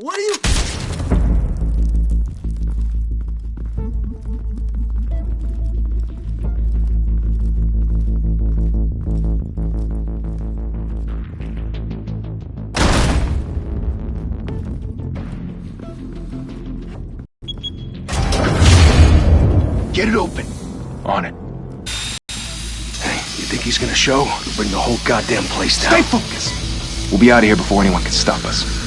What are you... Get it open. On it. Hey, you think he's gonna show? He'll bring the whole goddamn place down. Stay focused! We'll be out of here before anyone can stop us.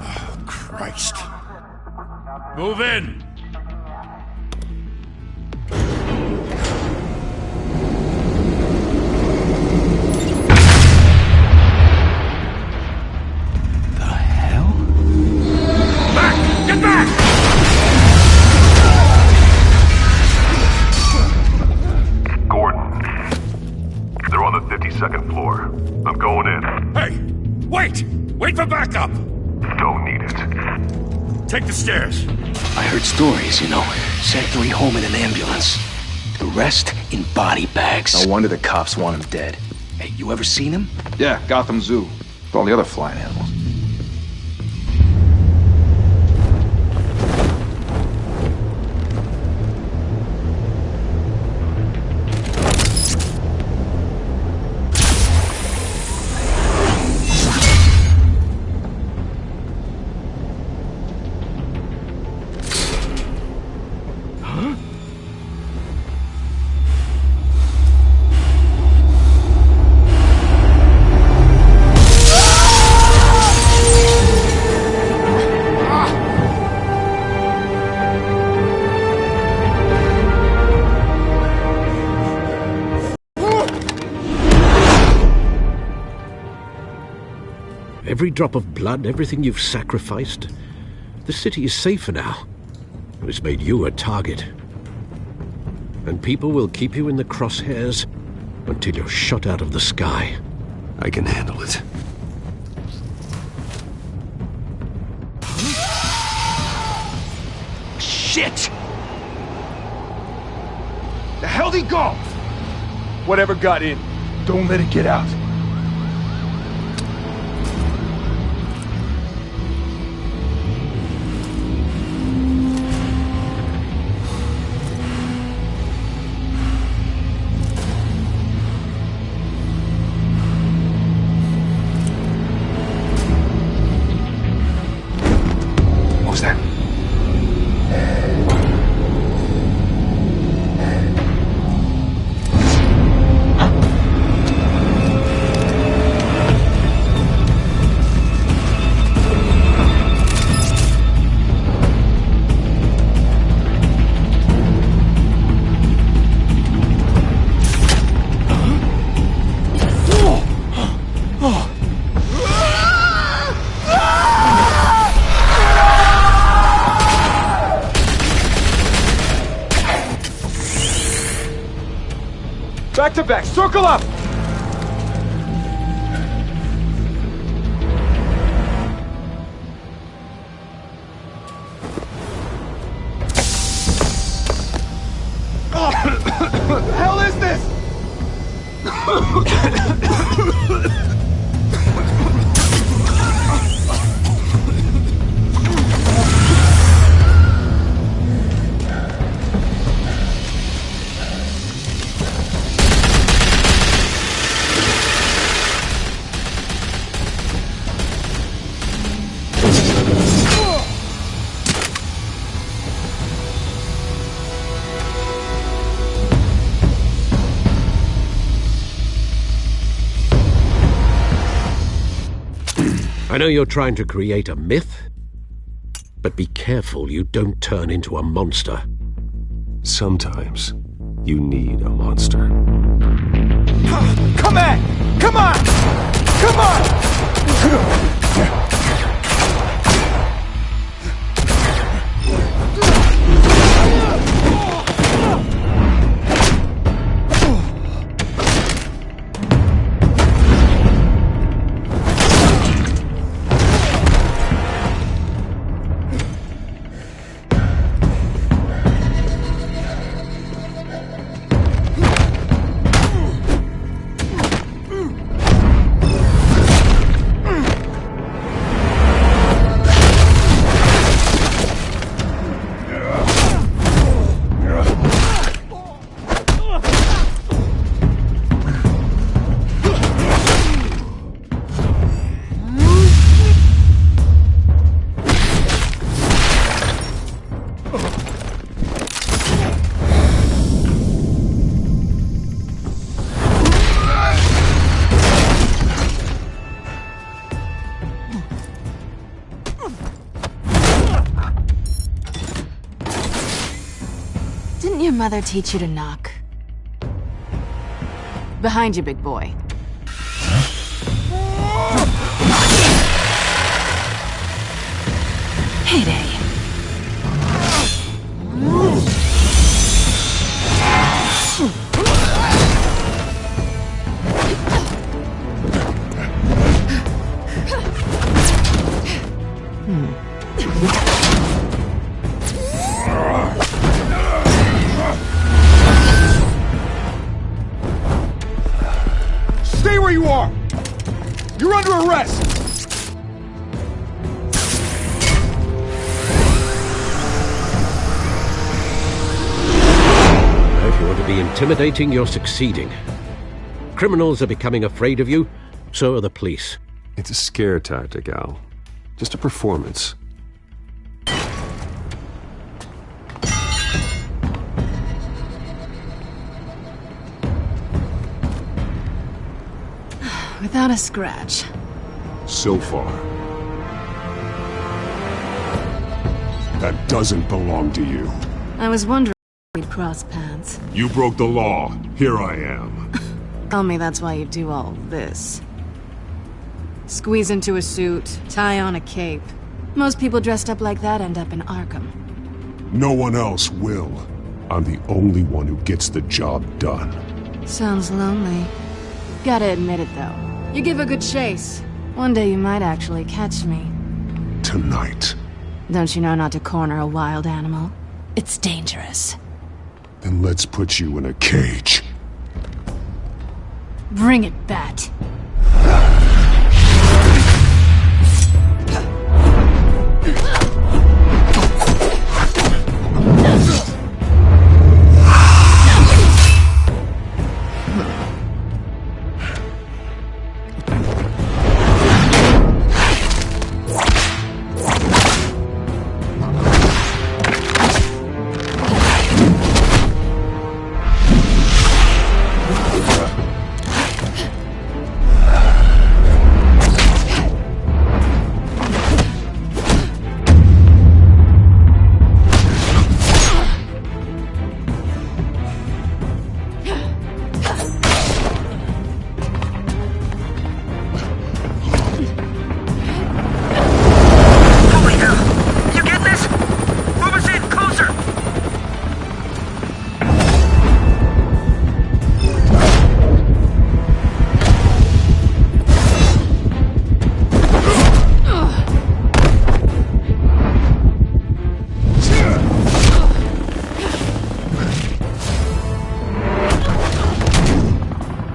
Oh, Christ. Move in! Second floor. I'm going in. Hey! Wait! Wait for backup! Don't need it. Take the stairs. I heard stories, you know. Sent 3 home in an ambulance. The rest in body bags. No wonder the cops want him dead. Hey, you ever seen him? Yeah, Gotham Zoo. With all the other flying animals. Every drop of blood, everything you've sacrificed. The city is safer now. It's made you a target. And people will keep you in the crosshairs until you're shot out of the sky. I can handle it. Shit! The hell'd he go? Whatever got in, don't let it get out. Back to back, circle up! What the hell is this? I know you're trying to create a myth, but be careful you don't turn into a monster. Sometimes you need a monster. Come on! Come on! Come on! mother teach you to knock? Behind you, big boy. Heyday. Stay where you are! You're under arrest! If you want to be intimidating, you're succeeding. Criminals are becoming afraid of you, so are the police. It's a scare tactic, Al. Just a performance. Without a scratch. So far. That doesn't belong to you. I was wondering if we'd cross paths. You broke the law. Here I am. Tell me that's why you do all this. Squeeze into a suit, tie on a cape. Most people dressed up like that end up in Arkham. No one else will. I'm the only one who gets the job done. Sounds lonely. Gotta admit it, though. You give a good chase. One day you might actually catch me. Tonight. Don't you know not to corner a wild animal? It's dangerous. Then let's put you in a cage. Bring it, Bat.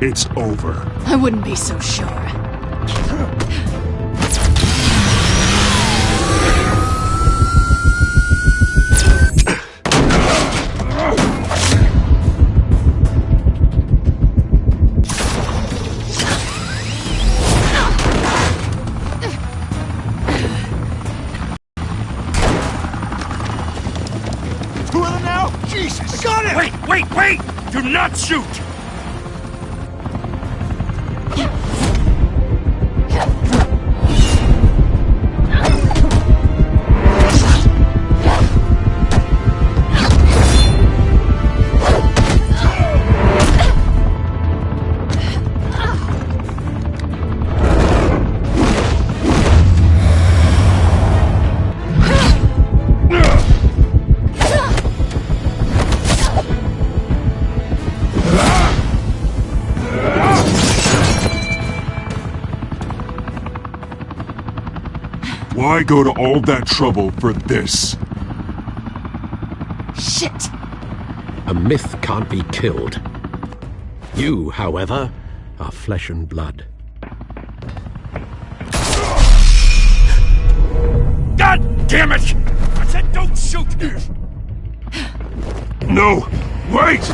It's over. I wouldn't be so sure. Two of them now? Jesus! I got it! Wait! Do not shoot! Why go to all that trouble for this? Shit! A myth can't be killed. You, however, are flesh and blood. God damn it! I said don't shoot! No! Wait!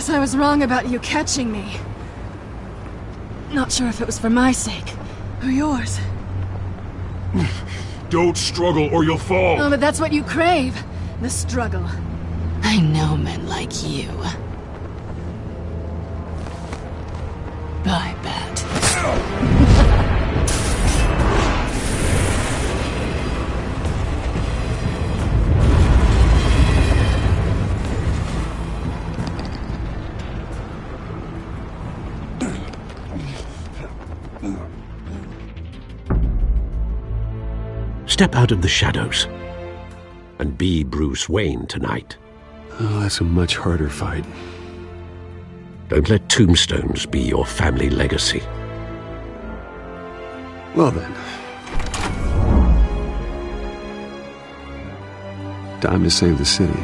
Guess I was wrong about you catching me. Not sure if it was for my sake, or yours. Don't struggle or you'll fall! Oh, but that's what you crave. The struggle. I know men like you. I bet. Step out of the shadows and be Bruce Wayne tonight. Oh, that's a much harder fight. Don't let tombstones be your family legacy. Well then. Time to save the city.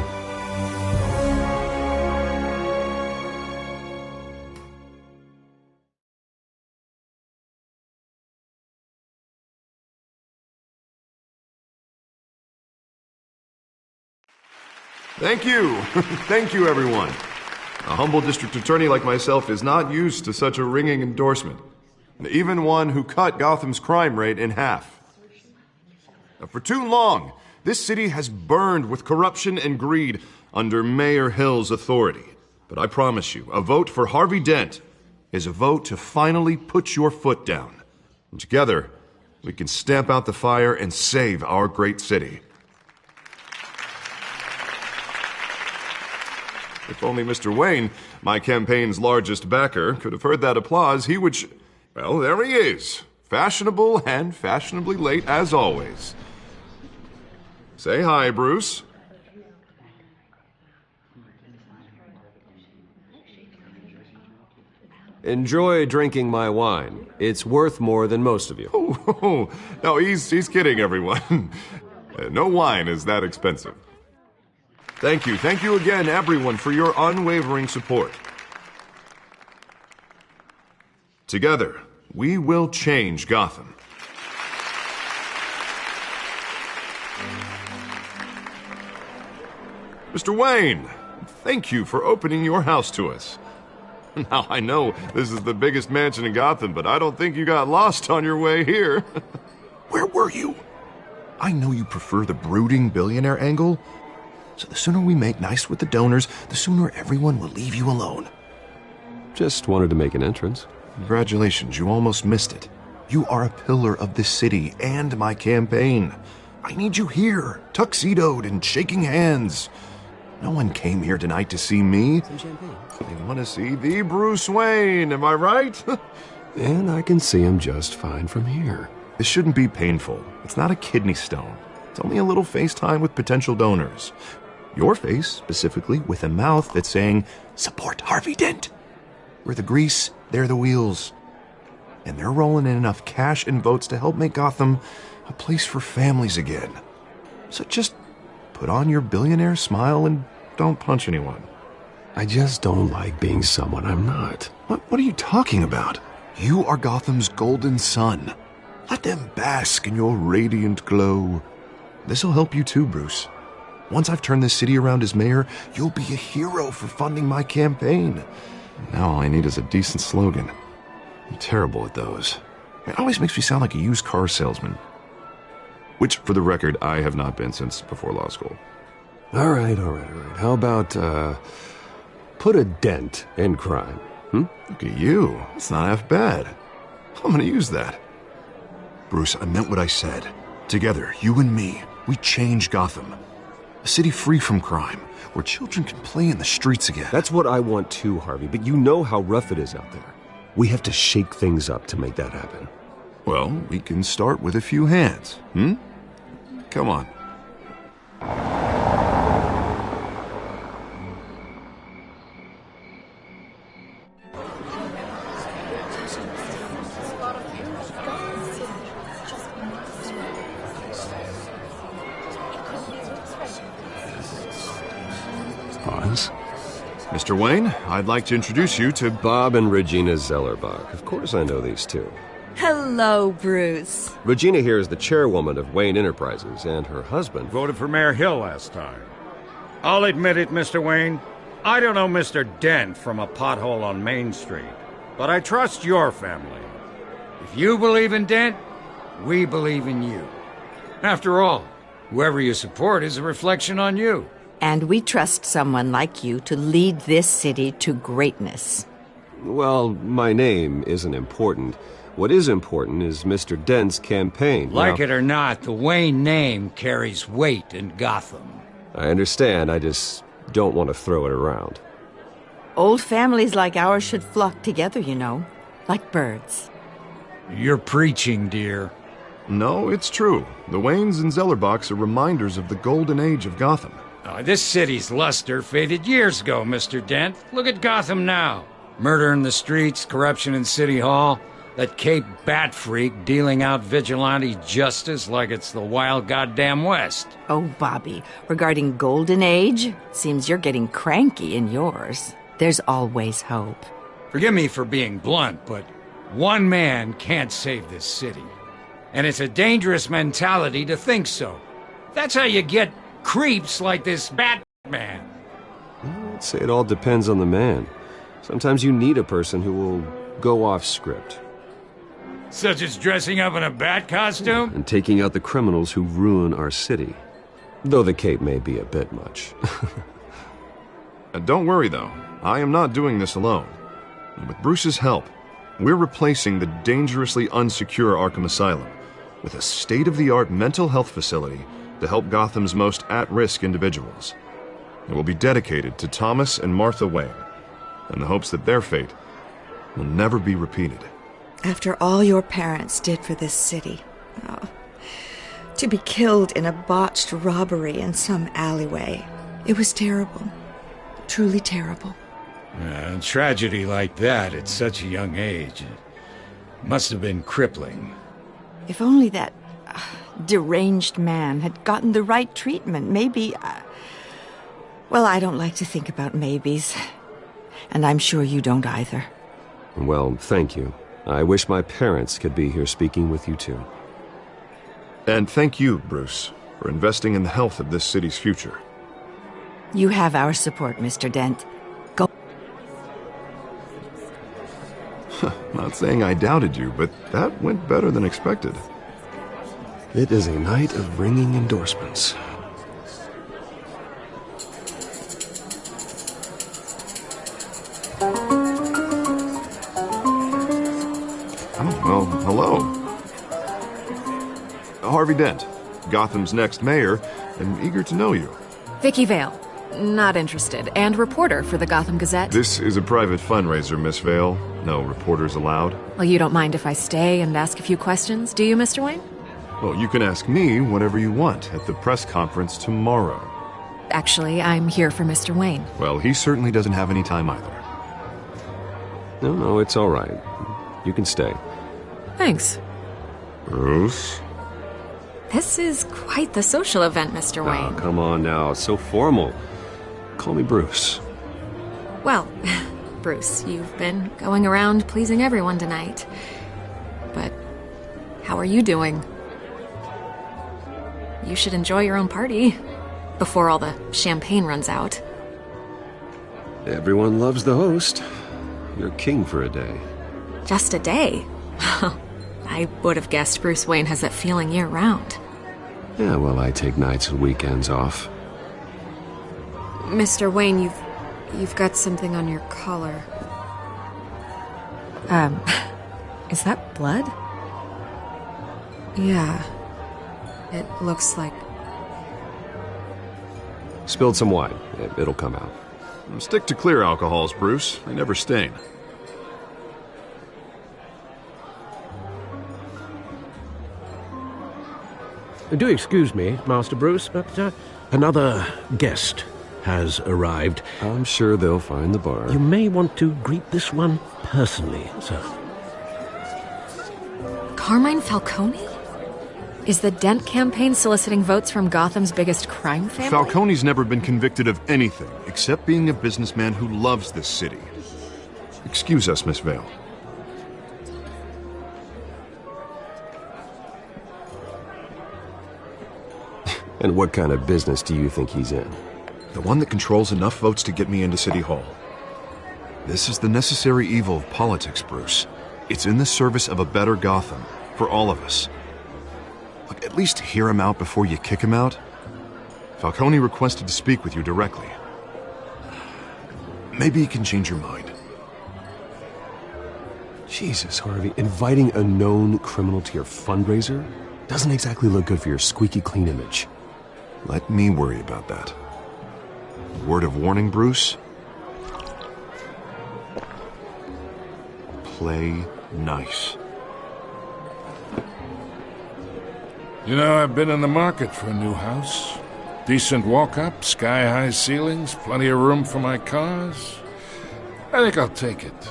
Thank you. Thank you, everyone. A humble district attorney like myself is not used to such a ringing endorsement. Even one who cut Gotham's crime rate in half. For too long, this city has burned with corruption and greed under Mayor Hill's authority. But I promise you, a vote for Harvey Dent is a vote to finally put your foot down. And together, we can stamp out the fire and save our great city. If only Mr. Wayne, my campaign's largest backer, could have heard that applause, he would well, there he is. Fashionable and fashionably late as always. Say hi, Bruce. Enjoy drinking my wine. It's worth more than most of you. Oh, no, he's kidding, everyone. No wine is that expensive. Thank you again, everyone, for your unwavering support. Together, we will change Gotham. Mr. Wayne, thank you for opening your house to us. Now, I know this is the biggest mansion in Gotham, but I don't think you got lost on your way here. Where were you? I know you prefer the brooding billionaire angle, so the sooner we make nice with the donors, the sooner everyone will leave you alone. Just wanted to make an entrance. Congratulations, you almost missed it. You are a pillar of this city and my campaign. I need you here, tuxedoed and shaking hands. No one came here tonight to see me. Some champagne. They want to see the Bruce Wayne, am I right? And I can see him just fine from here. This shouldn't be painful. It's not a kidney stone. It's only a little FaceTime with potential donors. Your face, specifically, with a mouth that's saying, support Harvey Dent. We're the grease, they're the wheels. And they're rolling in enough cash and votes to help make Gotham a place for families again. So just put on your billionaire smile and don't punch anyone. I just don't like being someone I'm not. What are you talking about? You are Gotham's golden sun. Let them bask in your radiant glow. This'll help you too, Bruce. Once I've turned this city around as mayor, you'll be a hero for funding my campaign. Now all I need is a decent slogan. I'm terrible at those. It always makes me sound like a used car salesman. Which, for the record, I have not been since before law school. All right. How about, put a dent in crime? Look at you. It's not half bad. I'm gonna use that. Bruce, I meant what I said. Together, you and me, we change Gotham. A city free from crime, where children can play in the streets again. That's what I want too, Harvey, but you know how rough it is out there. We have to shake things up to make that happen. Well, we can start with a few hands, Come on. Pause. Mr. Wayne, I'd like to introduce you to Bob and Regina Zellerbach. Of course I know these two. Hello, Bruce. Regina here is the chairwoman of Wayne Enterprises, and her husband Voted for Mayor Hill last time. I'll admit it, Mr. Wayne. I don't know Mr. Dent from a pothole on Main Street, but I trust your family. If you believe in Dent, we believe in you. After all, whoever you support is a reflection on you. And we trust someone like you to lead this city to greatness. Well, my name isn't important. What is important is Mr. Dent's campaign. Like it or not, the Wayne name carries weight in Gotham. I understand, I just don't want to throw it around. Old families like ours should flock together, you know, like birds. You're preaching, dear. No, it's true. The Waynes and Zellerbachs are reminders of the golden age of Gotham. This city's luster faded years ago, Mr. Dent. Look at Gotham now. Murder in the streets, corruption in City Hall, that Cape Bat freak dealing out vigilante justice like it's the wild goddamn West. Oh, Bobby, regarding Golden Age, seems you're getting cranky in yours. There's always hope. Forgive me for being blunt, but one man can't save this city. And it's a dangerous mentality to think so. That's how you get creeps like this Batman. I'd say it all depends on the man. Sometimes you need a person who will go off script. Such as dressing up in a bat costume? And taking out the criminals who ruin our city. Though the cape may be a bit much. Don't worry, though. I am not doing this alone. And with Bruce's help, we're replacing the dangerously unsecure Arkham Asylum with a state-of-the-art mental health facility to help Gotham's most at-risk individuals. It will be dedicated to Thomas and Martha Wayne, in the hopes that their fate will never be repeated. After all your parents did for this city, to be killed in a botched robbery in some alleyway, it was terrible. Truly terrible. A tragedy like that at such a young age must have been crippling. If only that deranged man had gotten the right treatment, maybe... well, I don't like to think about maybes. And I'm sure you don't either. Well, thank you. I wish my parents could be here speaking with you too. And thank you, Bruce, for investing in the health of this city's future. You have our support, Mr. Dent. Go. Not saying I doubted you, but that went better than expected. It is a night of ringing endorsements. Oh, well, hello. Harvey Dent, Gotham's next mayor, and eager to know you. Vicky Vale. Not interested. And reporter for the Gotham Gazette. This is a private fundraiser, Miss Vale. No reporters allowed. Well, you don't mind if I stay and ask a few questions, do you, Mr. Wayne? Well, you can ask me whatever you want at the press conference tomorrow. Actually, I'm here for Mr. Wayne. Well, he certainly doesn't have any time either. No, it's all right. You can stay. Thanks. Bruce? This is quite the social event, Mr. Wayne. Oh, come on now. It's so formal. Call me Bruce. Well, Bruce, you've been going around pleasing everyone tonight. But how are you doing? You should enjoy your own party before all the champagne runs out. Everyone loves the host. You're king for a day. Just a day? I would have guessed Bruce Wayne has that feeling year-round. Yeah, well, I take nights and weekends off. Mr. Wayne, you've got something on your collar. Is that blood? Yeah. It looks like... Spilled some wine. It'll come out. Stick to clear alcohols, Bruce. They never stain. Do excuse me, Master Bruce, but another guest has arrived. I'm sure they'll find the bar. You may want to greet this one personally, sir. Carmine Falcone? Is the Dent campaign soliciting votes from Gotham's biggest crime family? Falcone's never been convicted of anything except being a businessman who loves this city. Excuse us, Miss Vale. And what kind of business do you think he's in? The one that controls enough votes to get me into City Hall. This is the necessary evil of politics, Bruce. It's in the service of a better Gotham, for all of us. Look, at least hear him out before you kick him out. Falcone requested to speak with you directly. Maybe he can change your mind. Jesus, Harvey, inviting a known criminal to your fundraiser doesn't exactly look good for your squeaky clean image. Let me worry about that. Word of warning, Bruce? Play nice. You know, I've been in the market for a new house. Decent walk-up, sky-high ceilings, plenty of room for my cars. I think I'll take it.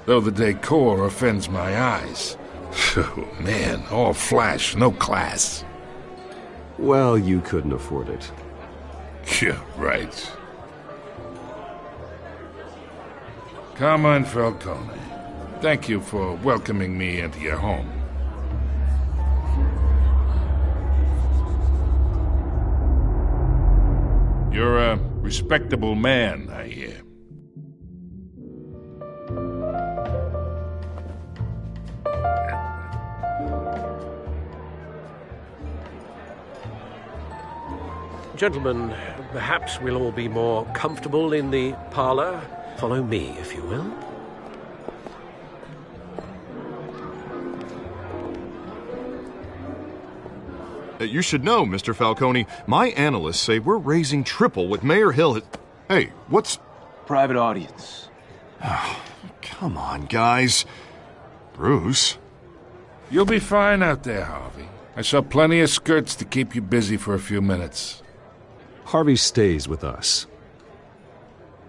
Though the decor offends my eyes. Oh, man, all flash, no class. Well, you couldn't afford it. Yeah, right. Carmine Falcone, thank you for welcoming me into your home. You're a respectable man, I hear. Gentlemen, perhaps we'll all be more comfortable in the parlor. Follow me, if you will. You should know, Mr. Falcone, my analysts say we're raising triple what Mayor Hill has... Hey, what's... Private audience. Oh, come on, guys. Bruce? You'll be fine out there, Harvey. I saw plenty of skirts to keep you busy for a few minutes. Harvey stays with us.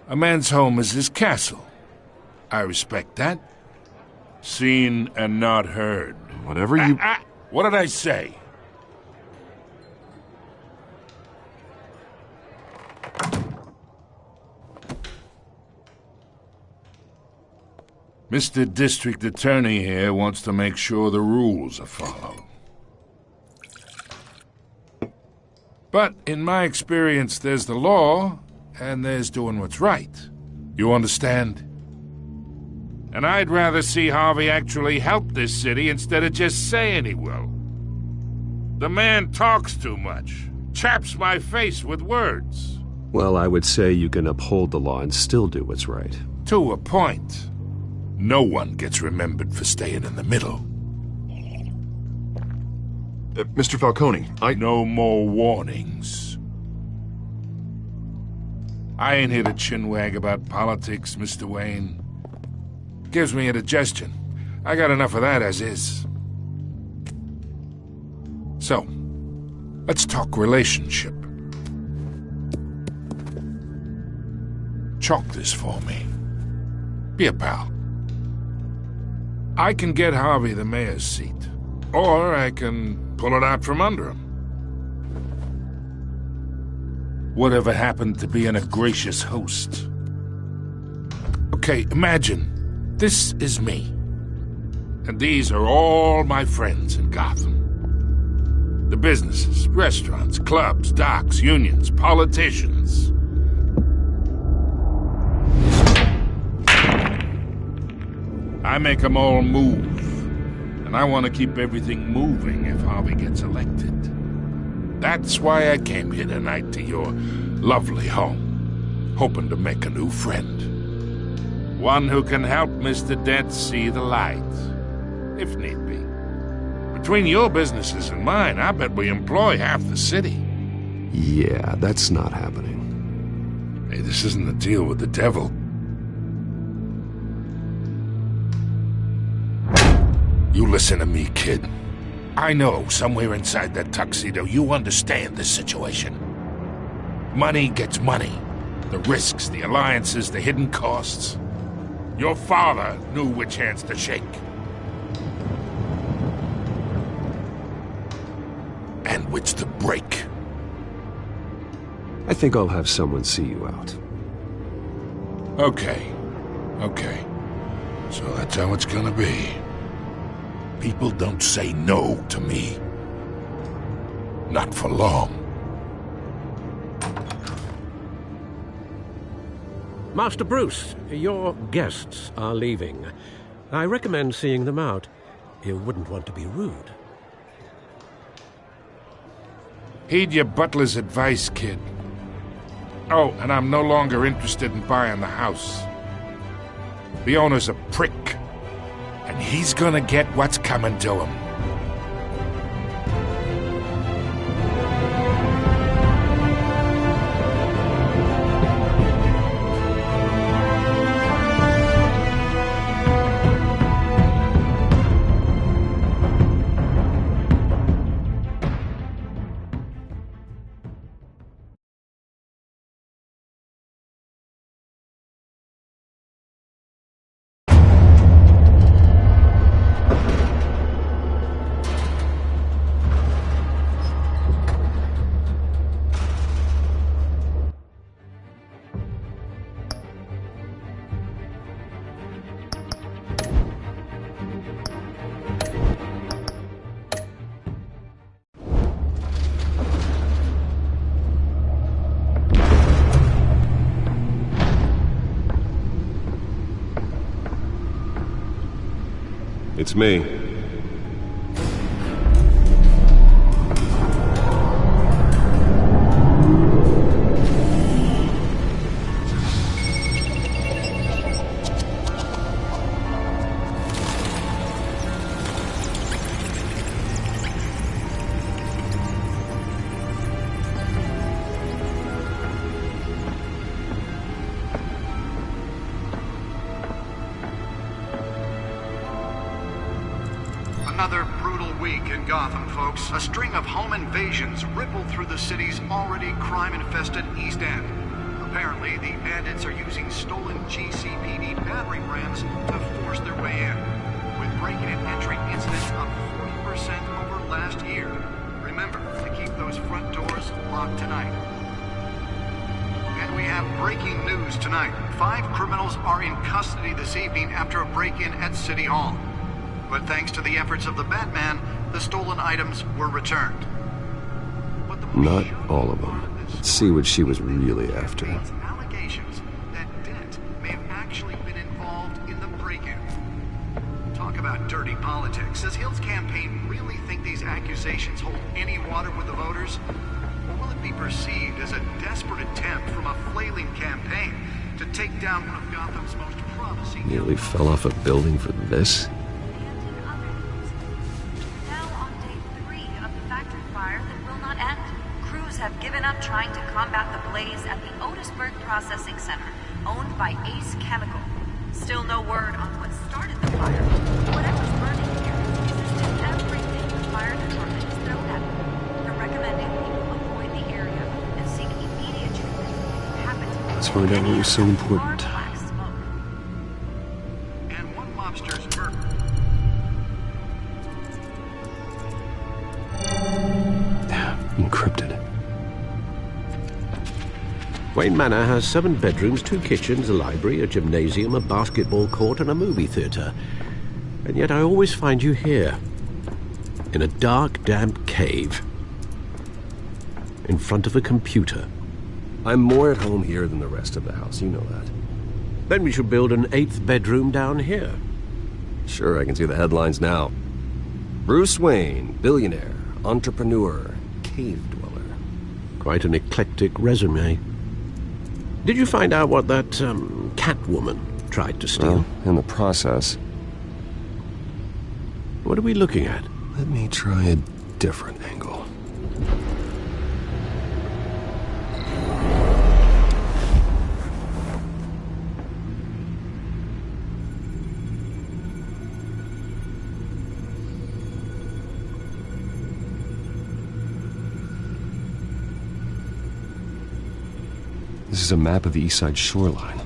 A man's home is his castle. I respect that. Seen and not heard. Whatever you... What did I say? Mr. District Attorney here wants to make sure the rules are followed. But in my experience, there's the law, and there's doing what's right. You understand? And I'd rather see Harvey actually help this city instead of just saying he will. The man talks too much, chaps my face with words. Well, I would say you can uphold the law and still do what's right. To a point. No one gets remembered for staying in the middle. Mr. Falcone, No more warnings. I ain't here to chinwag about politics, Mr. Wayne. Gives me indigestion. I got enough of that as is. So, let's talk relationship. Chalk this for me. Be a pal. I can get Harvey the mayor's seat, or I can pull it out from under him. Whatever happened to being a gracious host? Okay, imagine, this is me. And these are all my friends in Gotham. The businesses, restaurants, clubs, docks, unions, politicians. I make them all move. And I want to keep everything moving if Harvey gets elected. That's why I came here tonight to your lovely home, hoping to make a new friend. One who can help Mr. Dent see the light, if need be. Between your businesses and mine, I bet we employ half the city. Yeah, that's not happening. Hey, this isn't a deal with the devil. You listen to me, kid. I know somewhere inside that tuxedo you understand this situation. Money gets money. The risks, the alliances, the hidden costs. Your father knew which hands to shake. And which to break. I think I'll have someone see you out. Okay. So that's how it's gonna be. People don't say no to me. Not for long. Master Bruce, your guests are leaving. I recommend seeing them out. You wouldn't want to be rude. Heed your butler's advice, kid. Oh, and I'm no longer interested in buying the house. The owner's a prick, and he's gonna get what's coming to him. It's me. Another brutal week in Gotham, folks. A string of home invasions rippled through the city's already crime-infested East End. Apparently, the bandits are using stolen GCPD battering rams to force their way in, with breaking and entering incidents up 40% over last year. Remember to keep those front doors locked tonight. And we have breaking news tonight. 5 criminals are in custody this evening after a break-in at City Hall. But thanks to the efforts of the Batman, the stolen items were returned. Not all of them. Let's see what she was really after. Allegations that Dent may have actually been involved in the break-in. Talk about dirty politics. Does Hill's campaign really think these accusations hold any water with the voters? Or will it be perceived as a desperate attempt from a flailing campaign to take down one of Gotham's most promising... Nearly fell off a building for this? Have given up trying to combat the blaze at the Otisburg Processing Center, owned by Ace Chemical. Still no word on what started the fire. Whatever's burning here is resistant to everything the fire department has thrown at them. They're recommending people avoid the area and seek immediate treatment if it happens. Let's find out what was so important. And one mobster's murder. Encrypted. Wayne Manor has 7 bedrooms, 2 kitchens, a library, a gymnasium, a basketball court, and a movie theatre. And yet I always find you here, in a dark, damp cave, in front of a computer. I'm more at home here than the rest of the house, you know that. Then we should build an 8th bedroom down here. Sure, I can see the headlines now. Bruce Wayne, billionaire, entrepreneur, cave dweller. Quite an eclectic resume. Did you find out what that, Catwoman tried to steal? Well, in the process. What are we looking at? Let me try a different angle. This is a map of the East Side shoreline.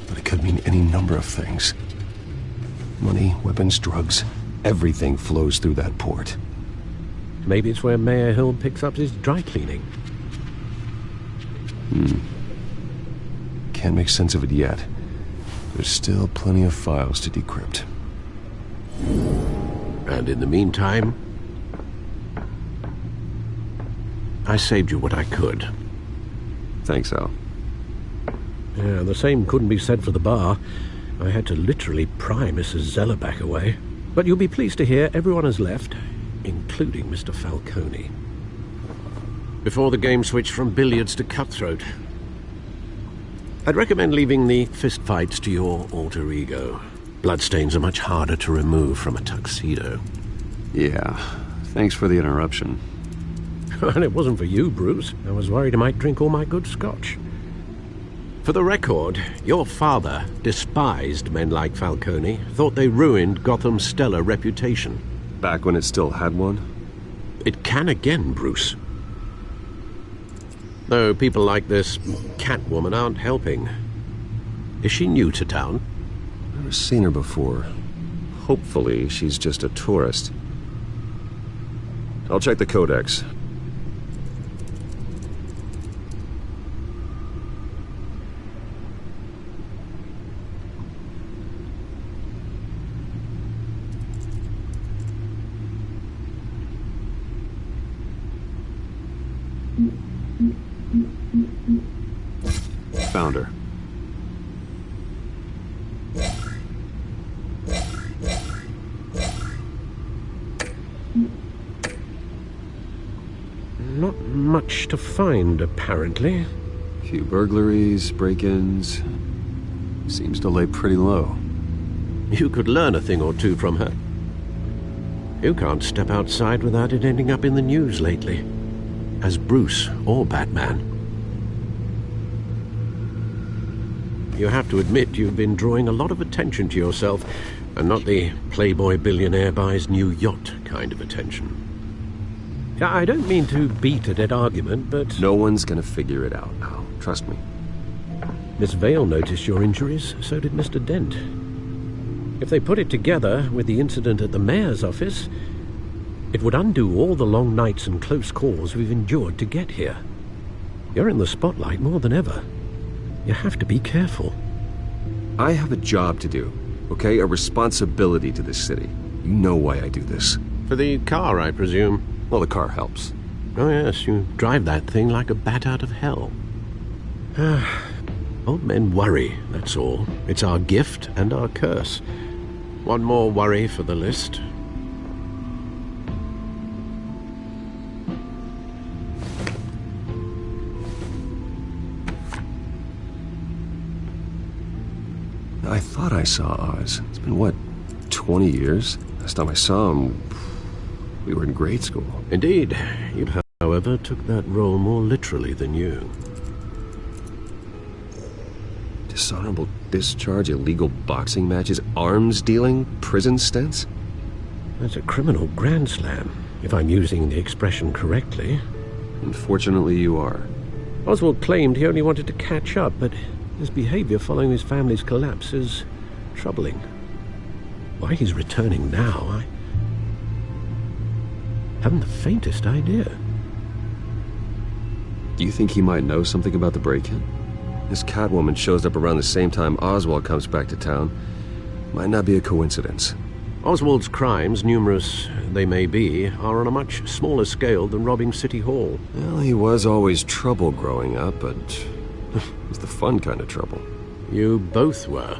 But it could mean any number of things. Money, weapons, drugs, everything flows through that port. Maybe it's where Mayor Hill picks up his dry cleaning. Can't make sense of it yet. There's still plenty of files to decrypt. And in the meantime, I saved you what I could. Thanks, Al. Yeah, the same couldn't be said for the bar. I had to literally pry Mrs. Zellerback away. But you'll be pleased to hear everyone has left, including Mr. Falcone. Before the game switched from billiards to cutthroat. I'd recommend leaving the fistfights to your alter ego. Bloodstains are much harder to remove from a tuxedo. Yeah, thanks for the interruption. And it wasn't for you, Bruce. I was worried I might drink all my good scotch. For the record, your father despised men like Falcone, thought they ruined Gotham's stellar reputation. Back when it still had one? It can again, Bruce. Though people like this Catwoman aren't helping. Is she new to town? Never seen her before. Hopefully she's just a tourist. I'll check the codex. Found her. Not much to find, apparently. Few burglaries, break-ins. Seems to lay pretty low. You could learn a thing or two from her. You can't step outside without it ending up in the news lately. As Bruce or Batman. You have to admit you've been drawing a lot of attention to yourself, and not the playboy billionaire buys new yacht kind of attention. I don't mean to beat a dead argument, but... No one's gonna figure it out now. Trust me. Miss Vale noticed your injuries, so did Mr. Dent. If they put it together with the incident at the mayor's office, it would undo all the long nights and close calls we've endured to get here. You're in the spotlight more than ever. You have to be careful. I have a job to do, okay? A responsibility to this city. You know why I do this. For the car, I presume. Well, the car helps. Oh yes, you drive that thing like a bat out of hell. Old men worry, that's all. It's our gift and our curse. One more worry for the list. I thought I saw Oz. It's been, what, 20 years? Last time I saw him, we were in grade school. Indeed. You, however, took that role more literally than you. Dishonorable discharge, illegal boxing matches, arms dealing, prison stints? That's a criminal grand slam, if I'm using the expression correctly. Unfortunately, you are. Oswald claimed he only wanted to catch up, but his behavior following his family's collapse is troubling. Why he's returning now, I haven't the faintest idea. Do you think he might know something about the break-in? This Catwoman shows up around the same time Oswald comes back to town. Might not be a coincidence. Oswald's crimes, numerous they may be, are on a much smaller scale than robbing City Hall. Well, he was always trouble growing up, but it was the fun kind of trouble. You both were.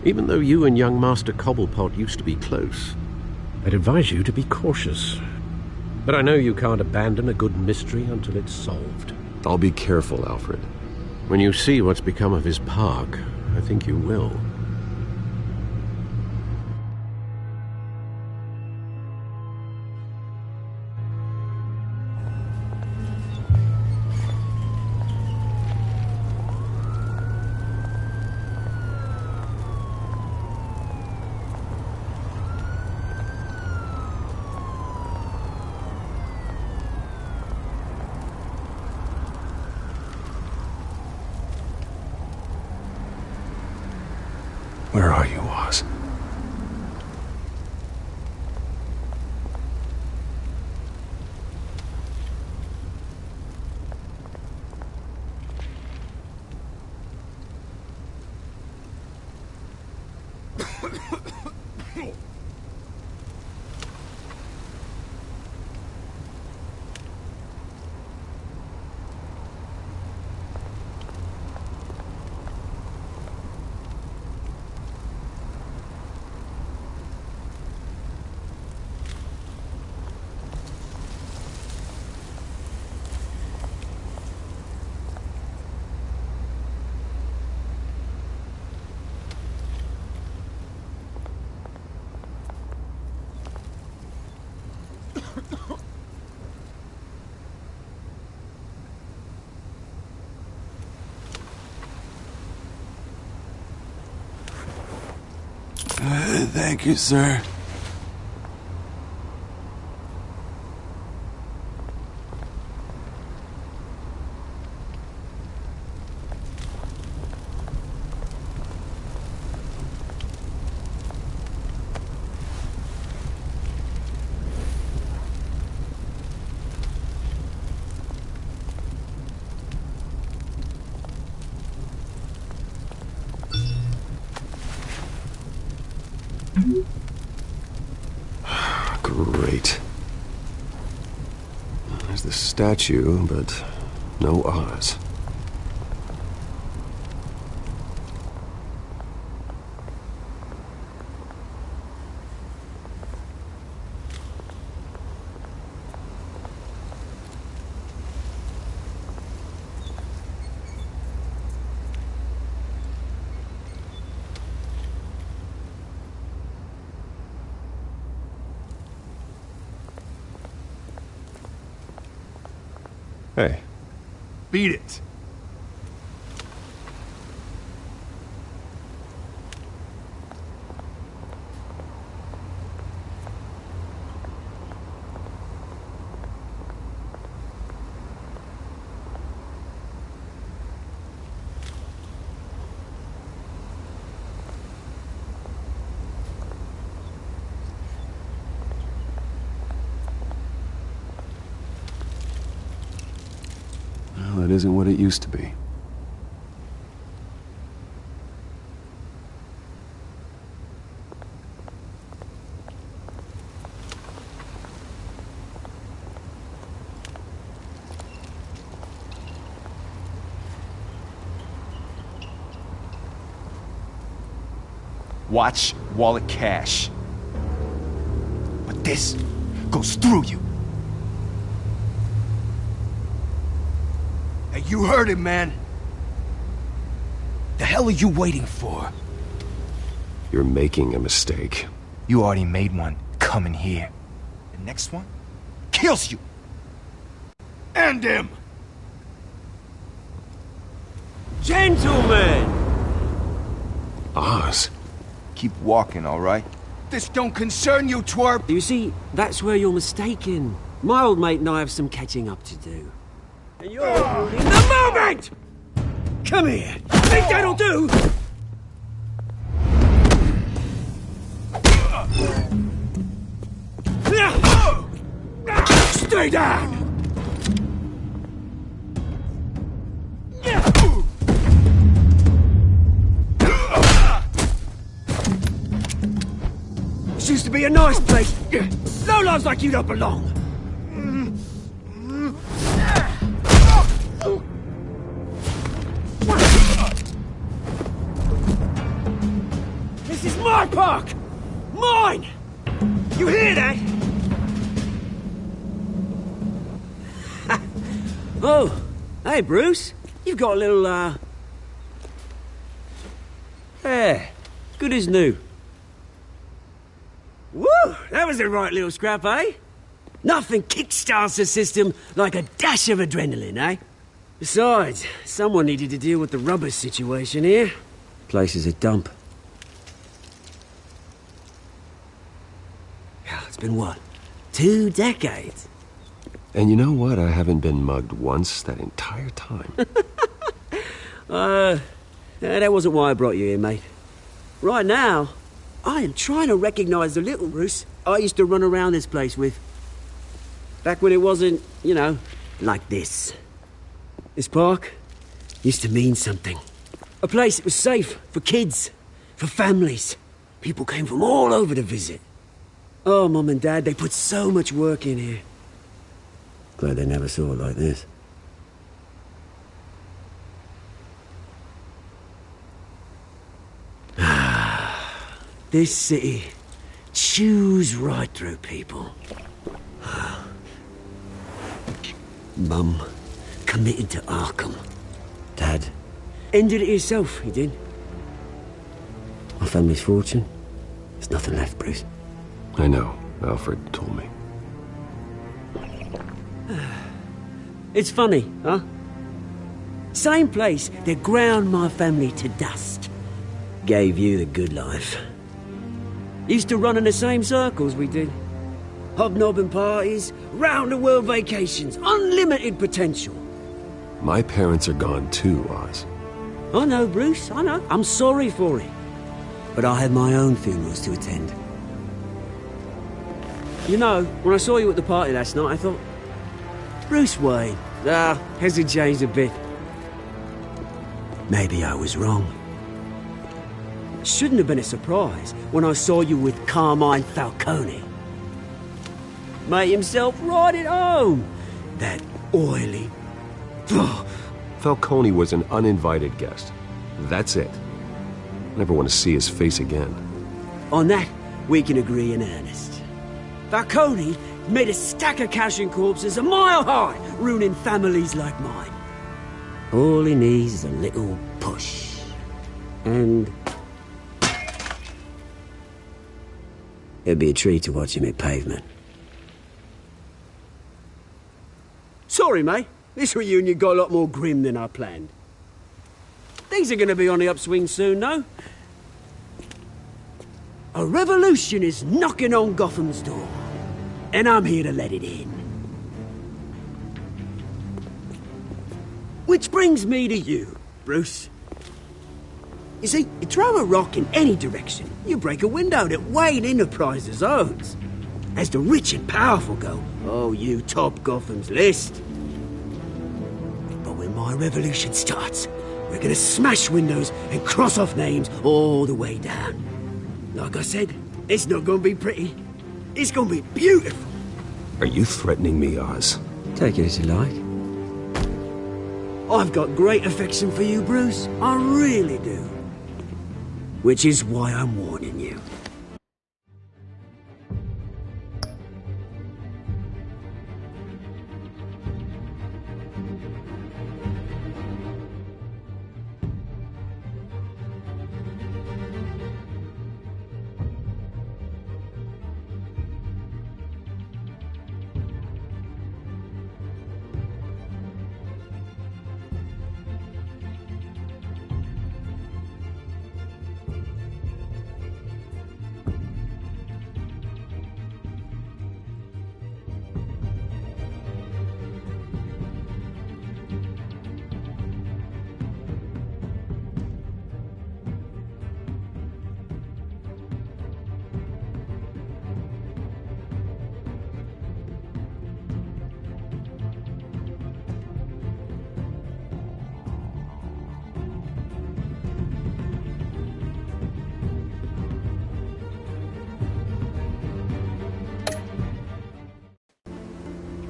Even though you and young Master Cobblepot used to be close, I'd advise you to be cautious. But I know you can't abandon a good mystery until it's solved. I'll be careful, Alfred. When you see what's become of his park, I think you will. Where are you, Oz? Thank you, sir. Great. There's the statue, but no Oz. Hey. Beat it. Well, it isn't what it used to be. Watch wallet cash. But this goes through you. Hey, you heard it, man. The hell are you waiting for? You're making a mistake. You already made one coming here. The next one kills you. And him! Gentlemen! Oz. Keep walking, all right? This don't concern you, twerp! You see, that's where you're mistaken. My old mate and I have some catching up to do. And you're ruining the moment! Come here! Think that'll do? Stay down! This used to be a nice place. Lowlifes like you don't belong. This is my park! Mine! You hear that? Oh, hey Bruce. You've got a little, Yeah, good as new. Woo! That was a right little scrap, eh? Nothing kickstarts the system like a dash of adrenaline, eh? Besides, someone needed to deal with the rubber situation here. Place is a dump. It's been what? 2 decades? And you know what? I haven't been mugged once that entire time. That wasn't why I brought you here, mate. Right now, I am trying to recognize the little Bruce I used to run around this place with. Back when it wasn't, you know, like this. This park used to mean something. A place that was safe for kids, for families. People came from all over to visit. Oh, Mum and Dad, they put so much work in here. Glad they never saw it like this. This city chews right through people. Mum committed to Arkham. Dad ended it himself, he did. My family's fortune. There's nothing left, Bruce. I know. Alfred told me. It's funny, huh? Same place that ground my family to dust. Gave you the good life. Used to run in the same circles we did. Hobnobbing parties, round-the-world vacations, unlimited potential. My parents are gone too, Oz. I know, Bruce, I know. I'm sorry for it. But I had my own funerals to attend. You know, when I saw you at the party last night, I thought, Bruce Wayne. Has it changed a bit? Maybe I was wrong. Shouldn't have been a surprise when I saw you with Carmine Falcone. Made himself right at home. That oily... Falcone was an uninvited guest. That's it. Never want to see his face again. On that, we can agree in earnest. Falcone made a stack of cash and corpses a mile high, ruining families like mine. All he needs is a little push. And... it'd be a treat to watch him hit pavement. Sorry, mate. This reunion got a lot more grim than I planned. Things are going to be on the upswing soon, though. A revolution is knocking on Gotham's door. And I'm here to let it in. Which brings me to you, Bruce. You see, you throw a rock in any direction, you break a window that Wayne Enterprises owns. As the rich and powerful go, oh, you top Gotham's list. But when my revolution starts, we're gonna smash windows and cross off names all the way down. Like I said, it's not gonna be pretty. It's gonna be beautiful. Are you threatening me, Oz? Take it as you like. I've got great affection for you, Bruce. I really do. Which is why I'm warning you.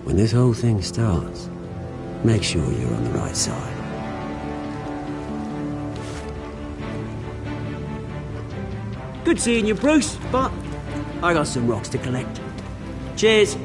When this whole thing starts, make sure you're on the right side. Good seeing you, Bruce, but I got some rocks to collect. Cheers.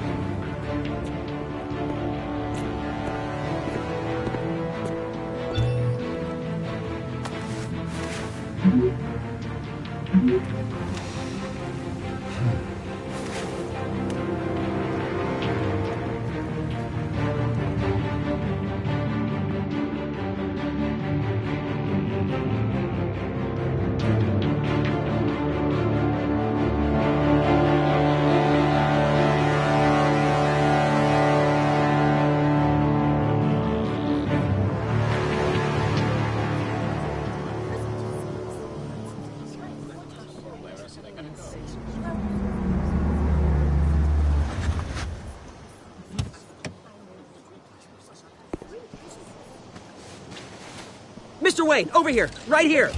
Mr. Wayne, over here, right here.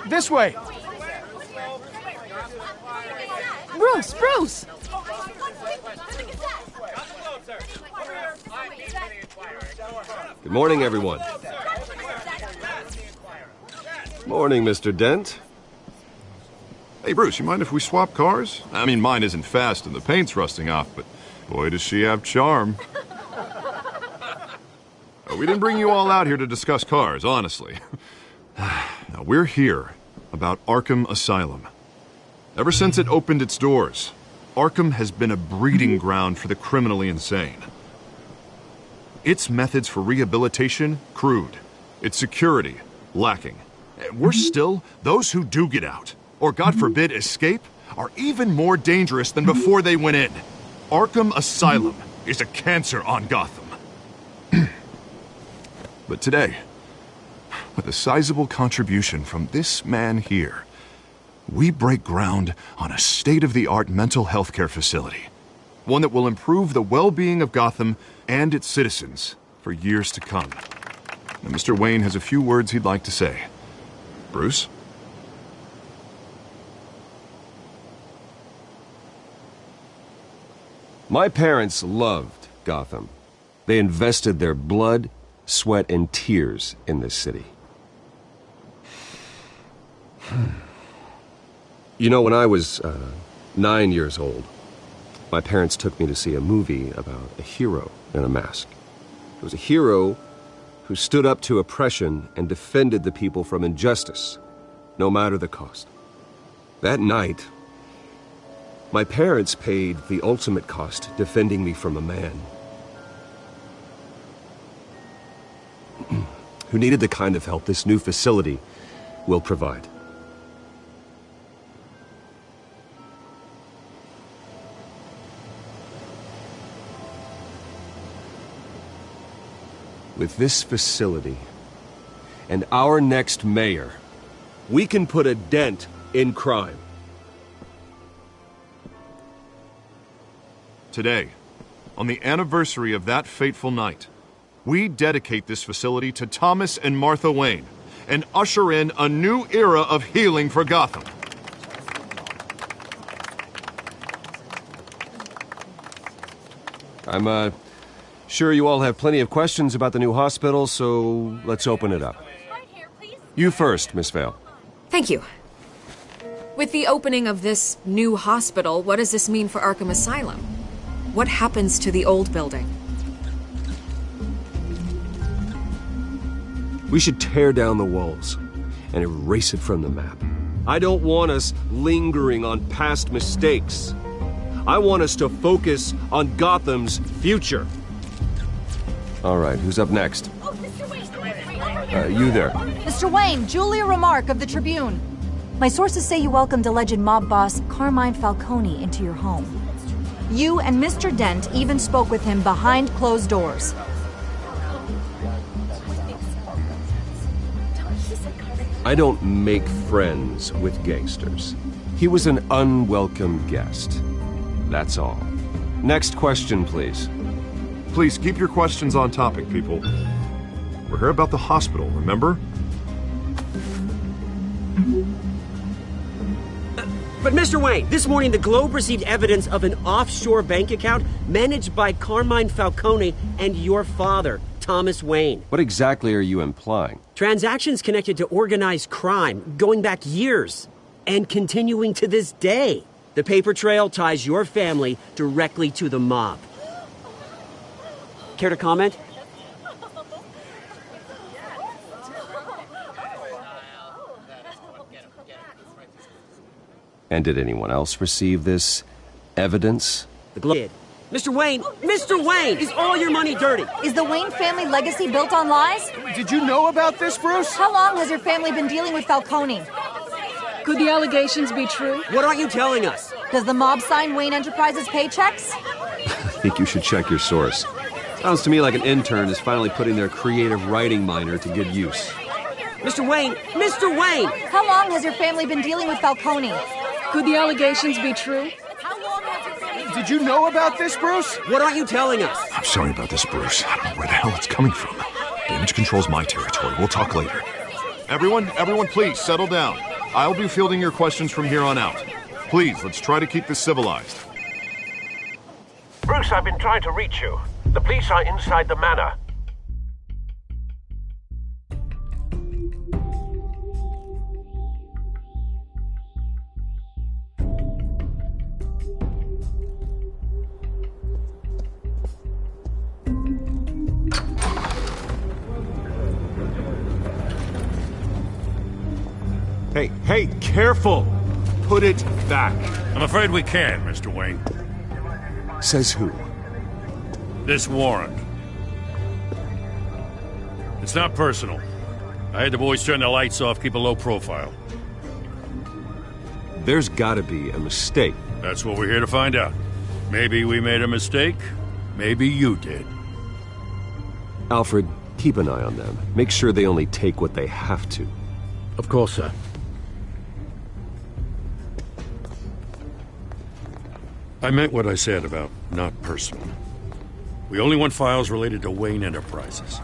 This way. Bruce! Good morning, everyone. Morning, Mr. Dent. Hey, Bruce, you mind if we swap cars? I mean, mine isn't fast and the paint's rusting off, but boy, does she have charm. We didn't bring you all out here to discuss cars, honestly. Now, we're here about Arkham Asylum. Ever since it opened its doors, Arkham has been a breeding ground for the criminally insane. Its methods for rehabilitation, crude. Its security, lacking. Worse still, those who do get out, or God forbid escape, are even more dangerous than before they went in. Arkham Asylum is a cancer on Gotham. But today, with a sizable contribution from this man here, we break ground on a state-of-the-art mental health care facility. One that will improve the well-being of Gotham and its citizens for years to come. Now, Mr. Wayne has a few words he'd like to say. Bruce? My parents loved Gotham. They invested their blood, sweat, and tears in this city. You know, when I was 9 years old, my parents took me to see a movie about a hero in a mask. It was a hero who stood up to oppression and defended the people from injustice, no matter the cost. That night, my parents paid the ultimate cost defending me from a man who needed the kind of help this new facility will provide. With this facility and our next mayor, we can put a dent in crime. Today, on the anniversary of that fateful night, we dedicate this facility to Thomas and Martha Wayne and usher in a new era of healing for Gotham. I'm sure you all have plenty of questions about the new hospital, so let's open it up. You first, Miss Vale. Thank you. With the opening of this new hospital, what does this mean for Arkham Asylum? What happens to the old building? We should tear down the walls and erase it from the map. I don't want us lingering on past mistakes. I want us to focus on Gotham's future. All right, who's up next? You there. Mr. Wayne, Julia Remark of the Tribune. My sources say you welcomed alleged mob boss Carmine Falcone into your home. You and Mr. Dent even spoke with him behind closed doors. I don't make friends with gangsters. He was an unwelcome guest. That's all. Next question, please. Please keep your questions on topic, people. We're here about the hospital, remember? But Mr. Wayne, this morning the Globe received evidence of an offshore bank account managed by Carmine Falcone and your father, Thomas Wayne. What exactly are you implying? Transactions connected to organized crime going back years and continuing to this day. The paper trail ties your family directly to the mob. Care to comment? And did anyone else receive this evidence? The Globe did. Mr. Wayne, is all your money dirty? Is the Wayne family legacy built on lies? Did you know about this, Bruce? How long has your family been dealing with Falcone? Could the allegations be true? What aren't you telling us? Does the mob sign Wayne Enterprises paychecks? I think you should check your source. Sounds to me like an intern is finally putting their creative writing minor to good use. Mr. Wayne! How long has your family been dealing with Falcone? Could the allegations be true? Did you know about this, Bruce? What aren't you telling us? I'm sorry about this, Bruce. I don't know where the hell it's coming from. Damage control's my territory. We'll talk later. Everyone, please, settle down. I'll be fielding your questions from here on out. Please, let's try to keep this civilized. Bruce, I've been trying to reach you. The police are inside the manor. Hey, careful! Put it back. I'm afraid we can't, Mr. Wayne. Says who? This warrant. It's not personal. I had the boys turn the lights off, keep a low profile. There's gotta be a mistake. That's what we're here to find out. Maybe we made a mistake. Maybe you did. Alfred, keep an eye on them. Make sure they only take what they have to. Of course, sir. I meant what I said about not personal. We only want files related to Wayne Enterprises.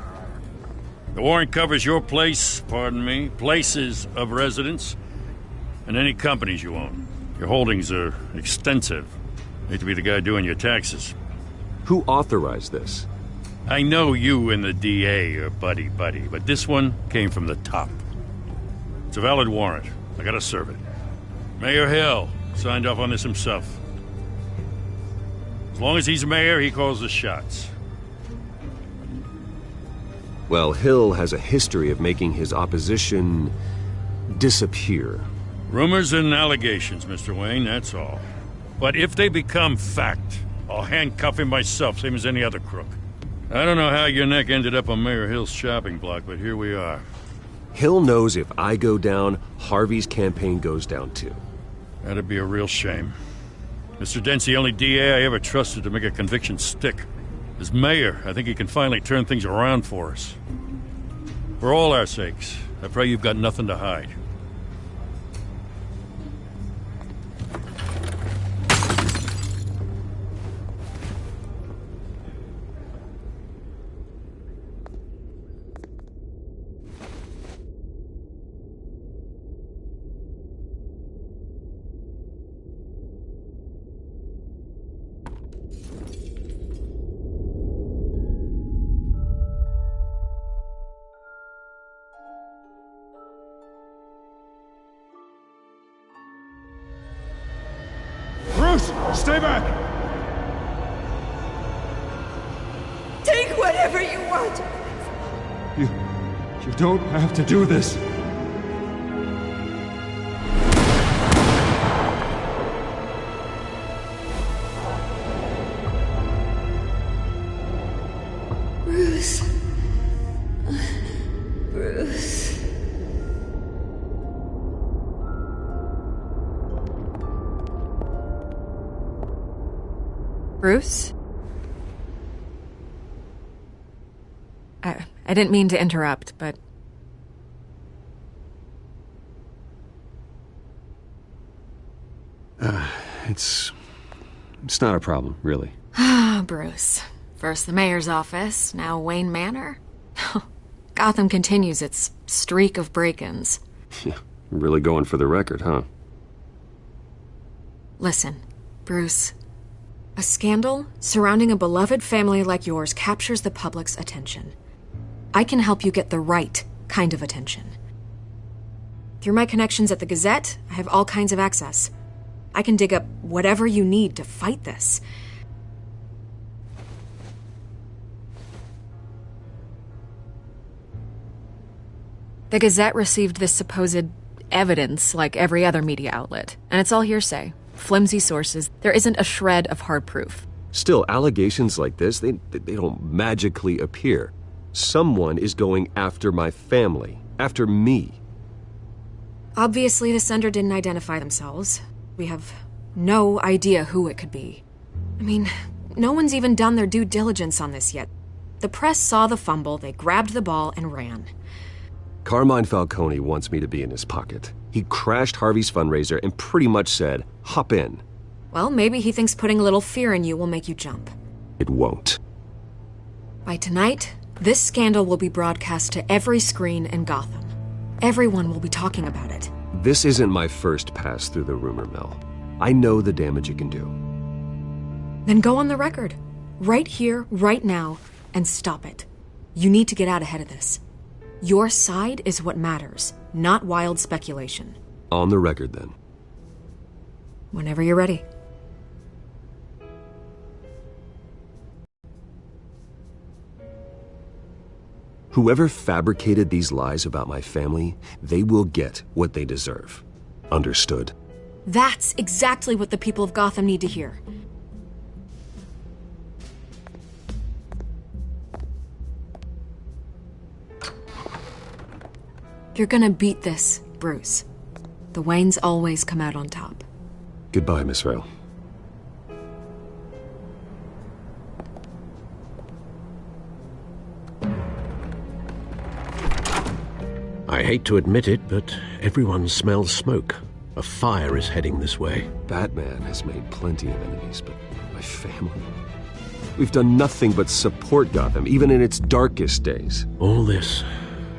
The warrant covers your place, pardon me, places of residence, and any companies you own. Your holdings are extensive. Hate to be the guy doing your taxes. Who authorized this? I know you and the DA are buddy-buddy, but this one came from the top. It's a valid warrant. I gotta serve it. Mayor Hill signed off on this himself. As long as he's mayor, he calls the shots. Well, Hill has a history of making his opposition disappear. Rumors and allegations, Mr. Wayne, that's all. But if they become fact, I'll handcuff him myself, same as any other crook. I don't know how your neck ended up on Mayor Hill's shopping block, but here we are. Hill knows if I go down, Harvey's campaign goes down too. That'd be a real shame. Mr. Dent's the only DA I ever trusted to make a conviction stick. As mayor, I think he can finally turn things around for us. For all our sakes, I pray you've got nothing to hide. Stay back! Take whatever you want! You don't have to do this. Bruce. Bruce. Bruce? I didn't mean to interrupt, but... It's not a problem, really. Ah, Bruce. First the mayor's office, now Wayne Manor. Gotham continues its streak of break-ins. Yeah, really going for the record, huh? Listen, Bruce. A scandal surrounding a beloved family like yours captures the public's attention. I can help you get the right kind of attention. Through my connections at the Gazette, I have all kinds of access. I can dig up whatever you need to fight this. The Gazette received this supposed evidence like every other media outlet, and it's all hearsay. Flimsy sources. There isn't a shred of hard proof. Still, allegations like this, they don't magically appear. Someone is going after my family, after me. Obviously, the sender didn't identify themselves. We have no idea who it could be. I mean, no one's even done their due diligence on this yet. The press saw the fumble, they grabbed the ball and ran. Carmine Falcone wants me to be in his pocket. He crashed Harvey's fundraiser and pretty much said, hop in. Well, maybe he thinks putting a little fear in you will make you jump. It won't. By tonight, this scandal will be broadcast to every screen in Gotham. Everyone will be talking about it. This isn't my first pass through the rumor mill. I know the damage it can do. Then go on the record. Right here, right now, and stop it. You need to get out ahead of this. Your side is what matters, not wild speculation. On the record, then. Whenever you're ready. Whoever fabricated these lies about my family, they will get what they deserve. Understood? That's exactly what the people of Gotham need to hear. You're gonna beat this, Bruce. The Waynes always come out on top. Goodbye, Miss Rail. I hate to admit it, but everyone smells smoke. A fire is heading this way. Batman has made plenty of enemies, but my family... We've done nothing but support Gotham, even in its darkest days. All this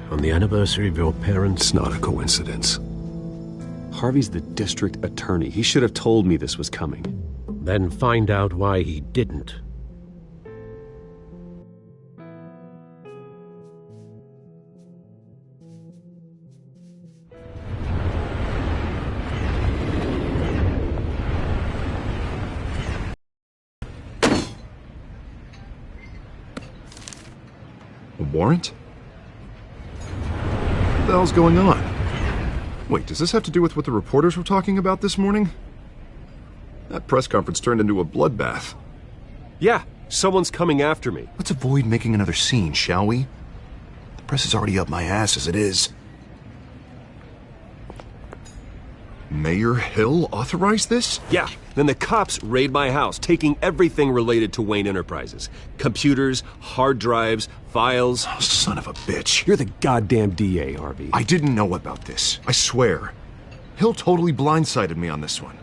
on the anniversary of your parents'... It's not a coincidence. Harvey's the district attorney. He should have told me this was coming. Then find out why he didn't. A warrant? What the hell's going on? Wait, does this have to do with what the reporters were talking about this morning? That press conference turned into a bloodbath. Yeah, someone's coming after me. Let's avoid making another scene, shall we? The press is already up my ass as it is. Mayor Hill authorized this? Yeah, then the cops raid my house, taking everything related to Wayne Enterprises. Computers, hard drives, files. Oh, son of a bitch. You're the goddamn DA, Harvey. I didn't know about this. I swear. Hill totally blindsided me on this one.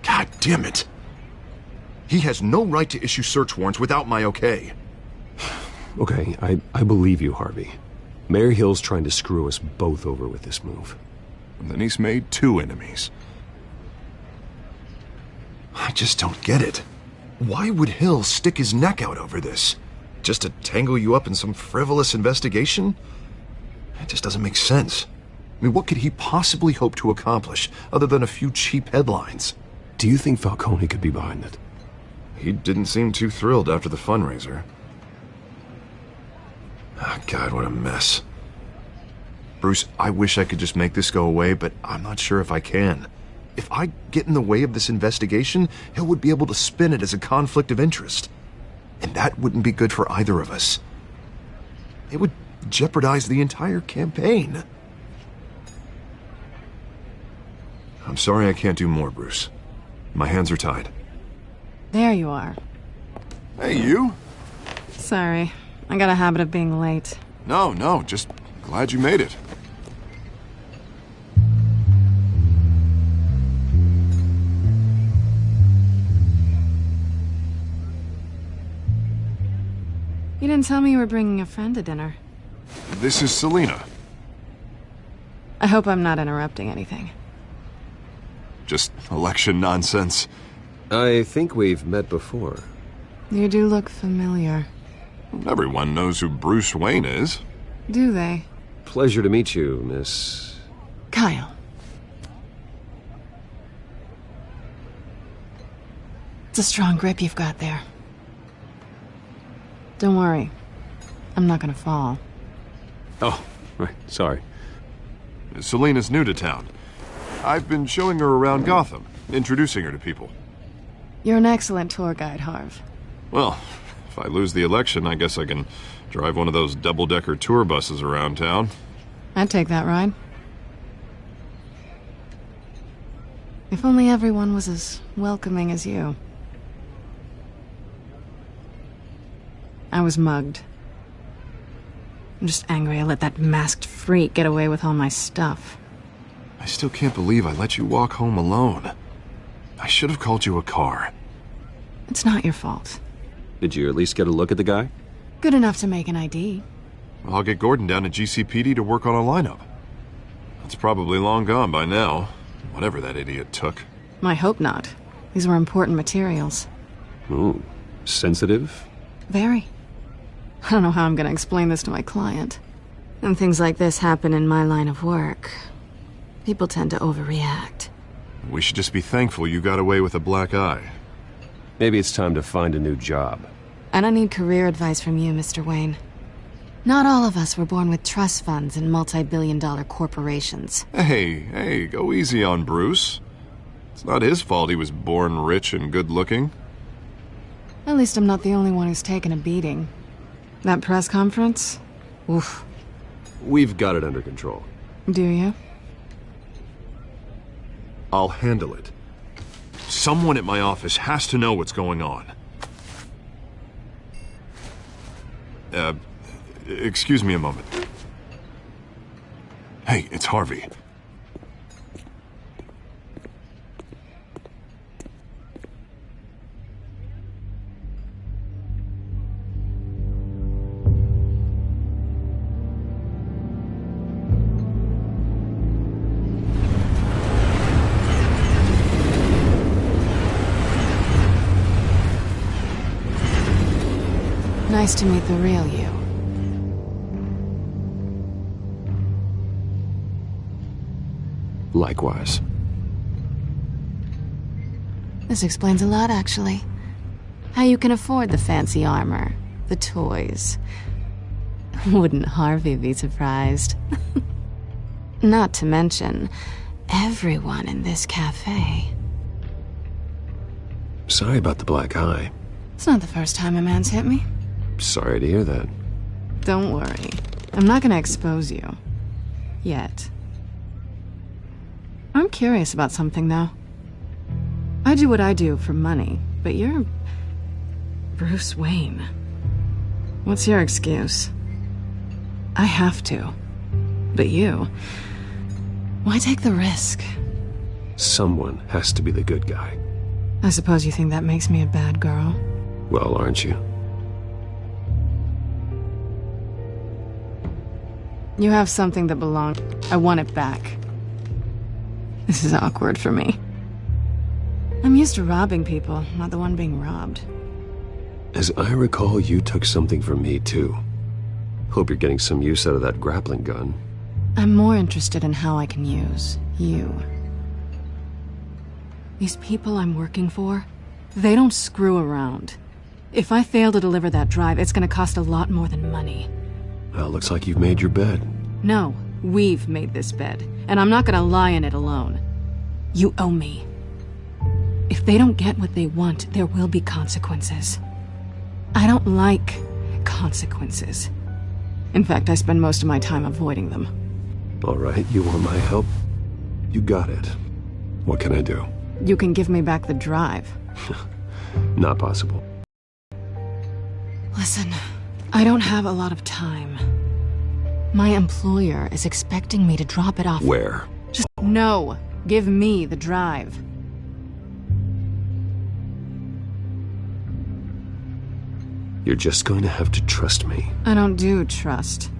God damn it. He has no right to issue search warrants without my okay. Okay, I believe you, Harvey. Mayor Hill's trying to screw us both over with this move. And then he's made 2 enemies. I just don't get it. Why would Hill stick his neck out over this? Just to tangle you up in some frivolous investigation? It just doesn't make sense. I mean, what could he possibly hope to accomplish other than a few cheap headlines? Do you think Falcone could be behind it? He didn't seem too thrilled after the fundraiser. Oh, God, what a mess. Bruce, I wish I could just make this go away, but I'm not sure if I can. If I get in the way of this investigation, Hill would be able to spin it as a conflict of interest. And that wouldn't be good for either of us. It would jeopardize the entire campaign. I'm sorry I can't do more, Bruce. My hands are tied. There you are. Hey, you? Sorry. I got a habit of being late. No, just glad you made it. You didn't tell me you were bringing a friend to dinner. This is Selina. I hope I'm not interrupting anything. Just election nonsense. I think we've met before. You do look familiar. Everyone knows who Bruce Wayne is. Do they? Pleasure to meet you, Miss... Kyle. It's a strong grip you've got there. Don't worry. I'm not gonna fall. Oh, right. Sorry. Selina's new to town. I've been showing her around Gotham, introducing her to people. You're an excellent tour guide, Harv. Well, if I lose the election, I guess I can drive one of those double-decker tour buses around town. I'd take that ride. If only everyone was as welcoming as you. I was mugged. I'm just angry I let that masked freak get away with all my stuff. I still can't believe I let you walk home alone. I should have called you a car. It's not your fault. Did you at least get a look at the guy? Good enough to make an ID. I'll get Gordon down to GCPD to work on a lineup. It's probably long gone by now, whatever that idiot took. I hope not. These were important materials. Ooh, sensitive? Very. I don't know how I'm gonna explain this to my client. When things like this happen in my line of work, people tend to overreact. We should just be thankful you got away with a black eye. Maybe it's time to find a new job. I don't need career advice from you, Mr. Wayne. Not all of us were born with trust funds and multi-billion-dollar corporations. Hey, go easy on Bruce. It's not his fault he was born rich and good-looking. At least I'm not the only one who's taken a beating. That press conference? Oof. We've got it under control. Do you? I'll handle it. Someone at my office has to know what's going on. Excuse me a moment. Hey, it's Harvey. Nice to meet the real you. Likewise. This explains a lot, actually. How you can afford the fancy armor, the toys. Wouldn't Harvey be surprised? Not to mention, everyone in this cafe. Sorry about the black eye. It's not the first time a man's hit me. Sorry to hear that. Don't worry. I'm not gonna expose you. Yet. I'm curious about something, though. I do what I do for money, but you're... Bruce Wayne. What's your excuse? I have to. But you... Why take the risk? Someone has to be the good guy. I suppose you think that makes me a bad girl? Well, aren't you? You have something that belongs. I want it back. This is awkward for me. I'm used to robbing people, not the one being robbed. As I recall, you took something from me, too. Hope you're getting some use out of that grappling gun. I'm more interested in how I can use you. These people I'm working for, they don't screw around. If I fail to deliver that drive, it's gonna cost a lot more than money. Well, looks like you've made your bed. No, we've made this bed, and I'm not gonna lie in it alone. You owe me. If they don't get what they want, there will be consequences. I don't like consequences. In fact, I spend most of my time avoiding them. All right, you want my help? You got it. What can I do? You can give me back the drive. Not possible. Listen, I don't have a lot of time. My employer is expecting me to drop it off. Where? Just no. Give me the drive. You're just going to have to trust me. I don't do trust.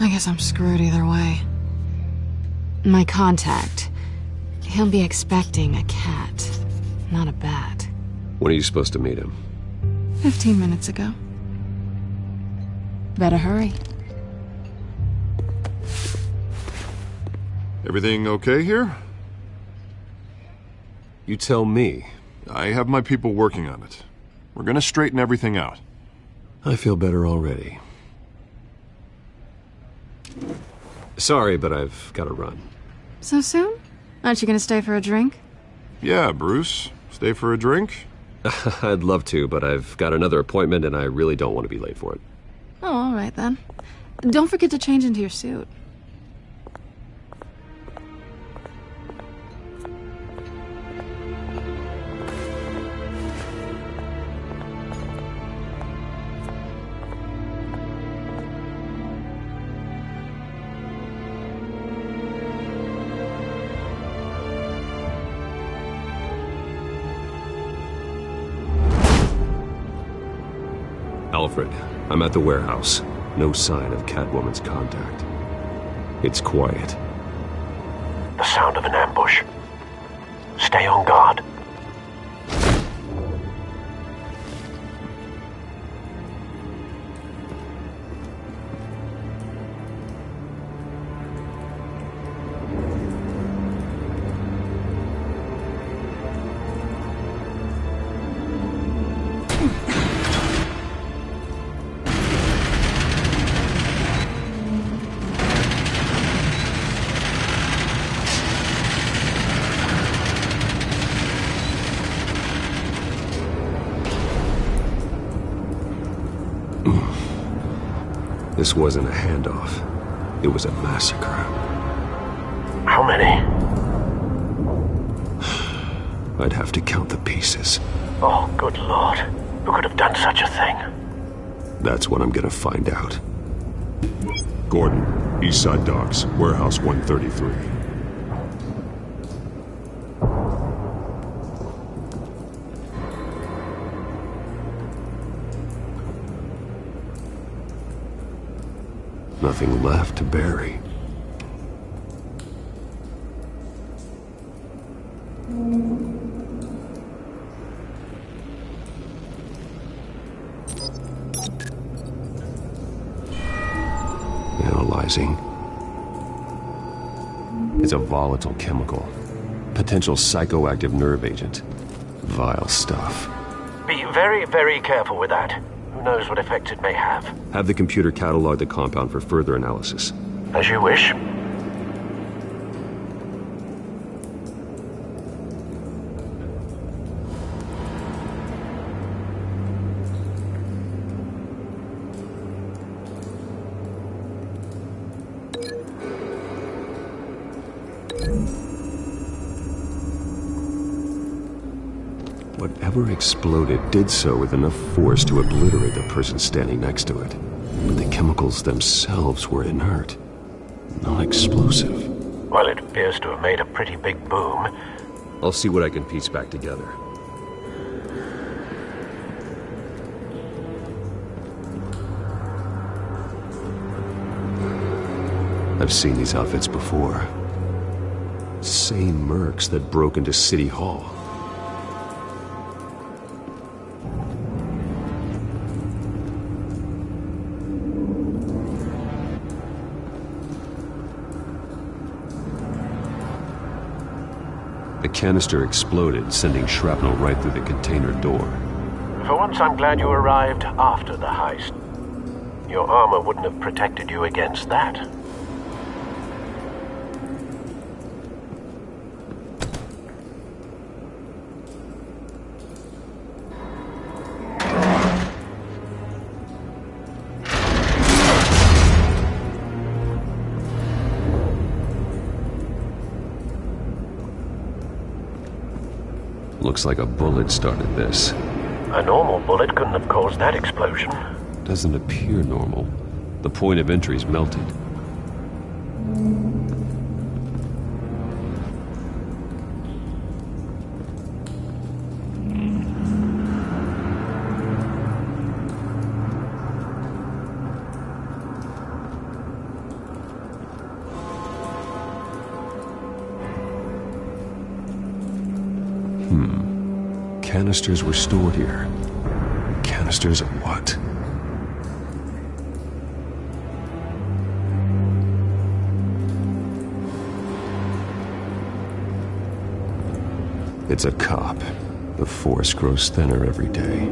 I guess I'm screwed either way. My contact, he'll be expecting a cat, not a bat. When are you supposed to meet him? 15 minutes ago. Better hurry. Everything okay here? You tell me. I have my people working on it. We're gonna straighten everything out. I feel better already. Sorry, but I've got to run. So soon? Aren't you gonna stay for a drink? Yeah, Bruce. Stay for a drink? I'd love to, but I've got another appointment and I really don't want to be late for it. Oh, all right then. Don't forget to change into your suit. Alfred, I'm at the warehouse. No sign of Catwoman's contact. It's quiet. The sound of an ambush. Stay on guard. This wasn't a handoff. It was a massacre. How many? I'd have to count the pieces. Oh, good lord. Who could have done such a thing? That's what I'm gonna find out. Gordon, Eastside Docks, Warehouse 133. Nothing left to bury. Analyzing. It's a volatile chemical. Potential psychoactive nerve agent. Vile stuff. Be very, very careful with that. Who knows what effects it may have. Have the computer catalog the compound for further analysis. As you wish. Whatever exploded did so with enough force to obliterate the person standing next to it. But the chemicals themselves were inert, non-explosive. Well, it appears to have made a pretty big boom. I'll see what I can piece back together. I've seen these outfits before. Same mercs that broke into City Hall. The canister exploded, sending shrapnel right through the container door. For once, I'm glad you arrived after the heist. Your armor wouldn't have protected you against that. Looks like a bullet started this. A normal bullet couldn't have caused that explosion. Doesn't appear normal. The point of entry's melted. Canisters were stored here. Canisters of what? It's a cop. The force grows thinner every day.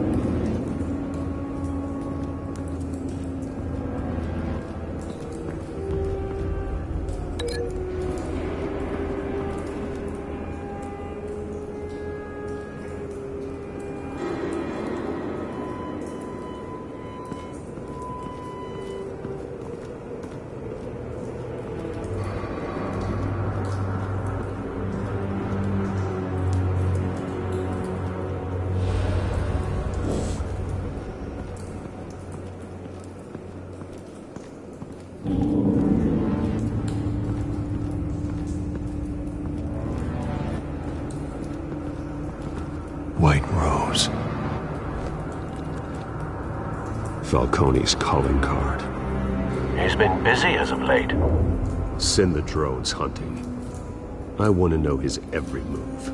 White Rose. Falcone's calling card. He's been busy as of late. Send the drones hunting. I want to know his every move.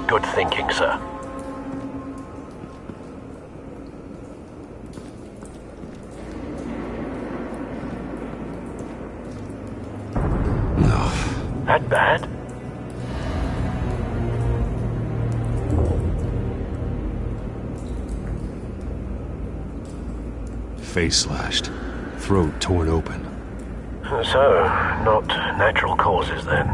Good thinking, sir. No. That bad? Face slashed, throat torn open. So, not natural causes then.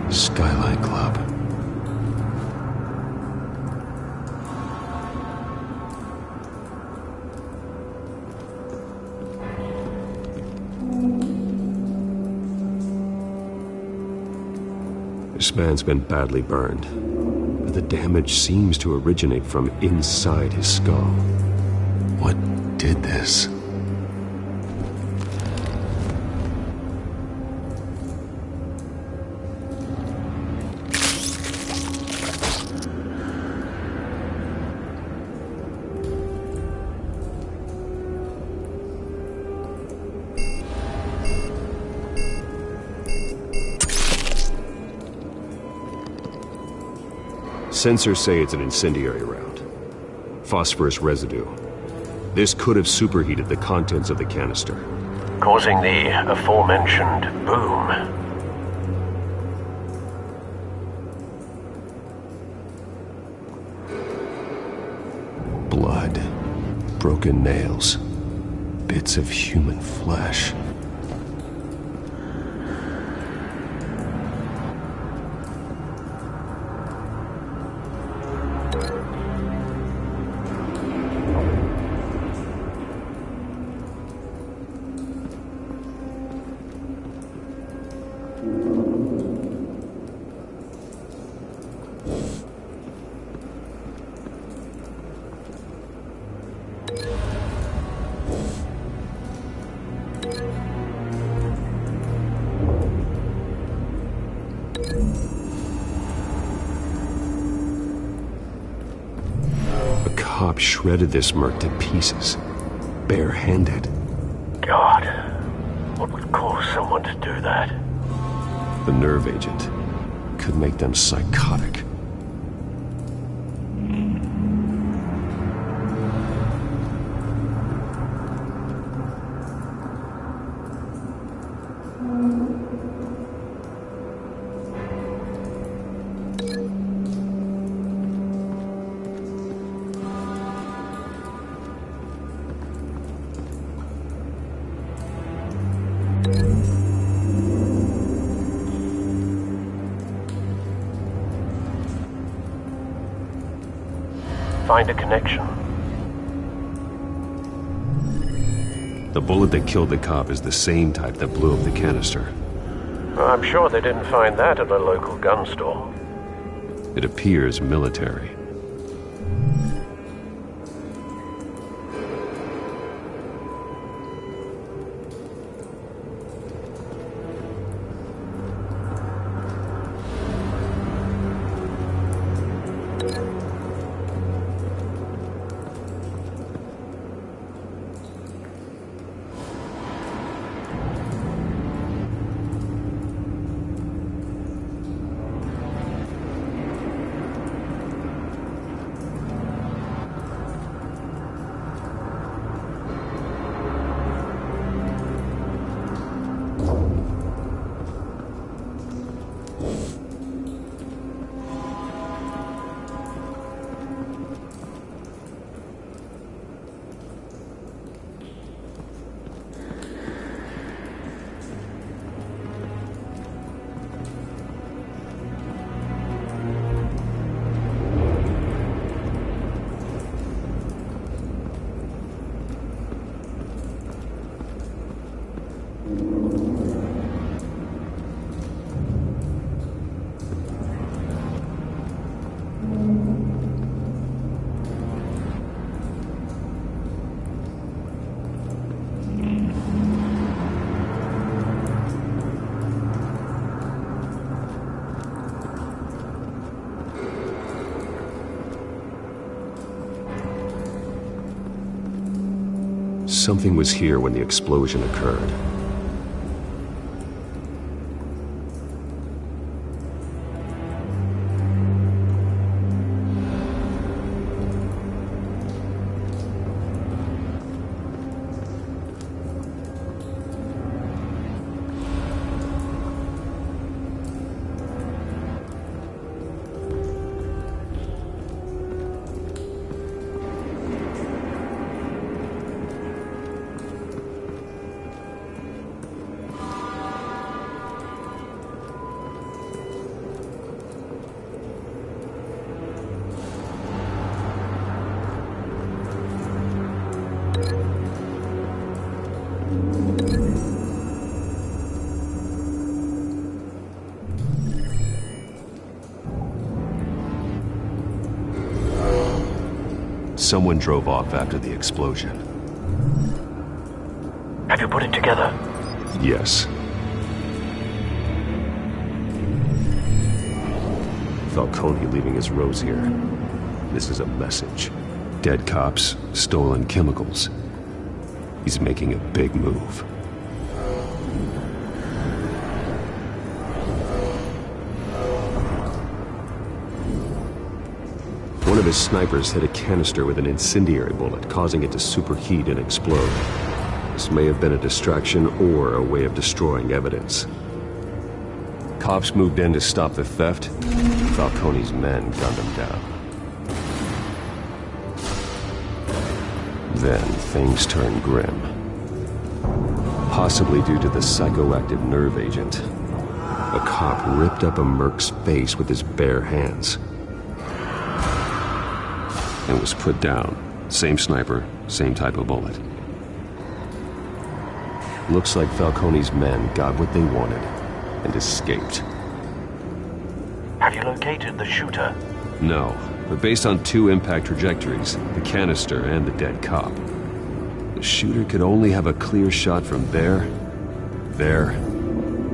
Skyline Club. This man's been badly burned, but the damage seems to originate from inside his skull. What did this? Sensors say it's an incendiary round. Phosphorus residue. This could have superheated the contents of the canister, causing the aforementioned boom. Blood, broken nails, bits of human flesh. Shredded this merc to pieces, barehanded. God, what would cause someone to do that? The nerve agent could make them psychotic. Find a connection. The bullet that killed the cop is the same type that blew up the canister. I'm sure they didn't find that at a local gun store. It appears military. Something was here when the explosion occurred. Someone drove off after the explosion. Have you put it together? Yes. Falcone leaving his rose here. This is a message. Dead cops, stolen chemicals. He's making a big move. One of his snipers hit a canister with an incendiary bullet, causing it to superheat and explode. This may have been a distraction or a way of destroying evidence. Cops moved in to stop the theft. Falcone's men gunned him down. Then things turned grim. Possibly due to the psychoactive nerve agent. A cop ripped up a merc's face with his bare hands. And was put down. Same sniper, same type of bullet. Looks like Falcone's men got what they wanted and escaped. Have you located the shooter? No, but based on 2 impact trajectories, the canister and the dead cop, the shooter could only have a clear shot from there,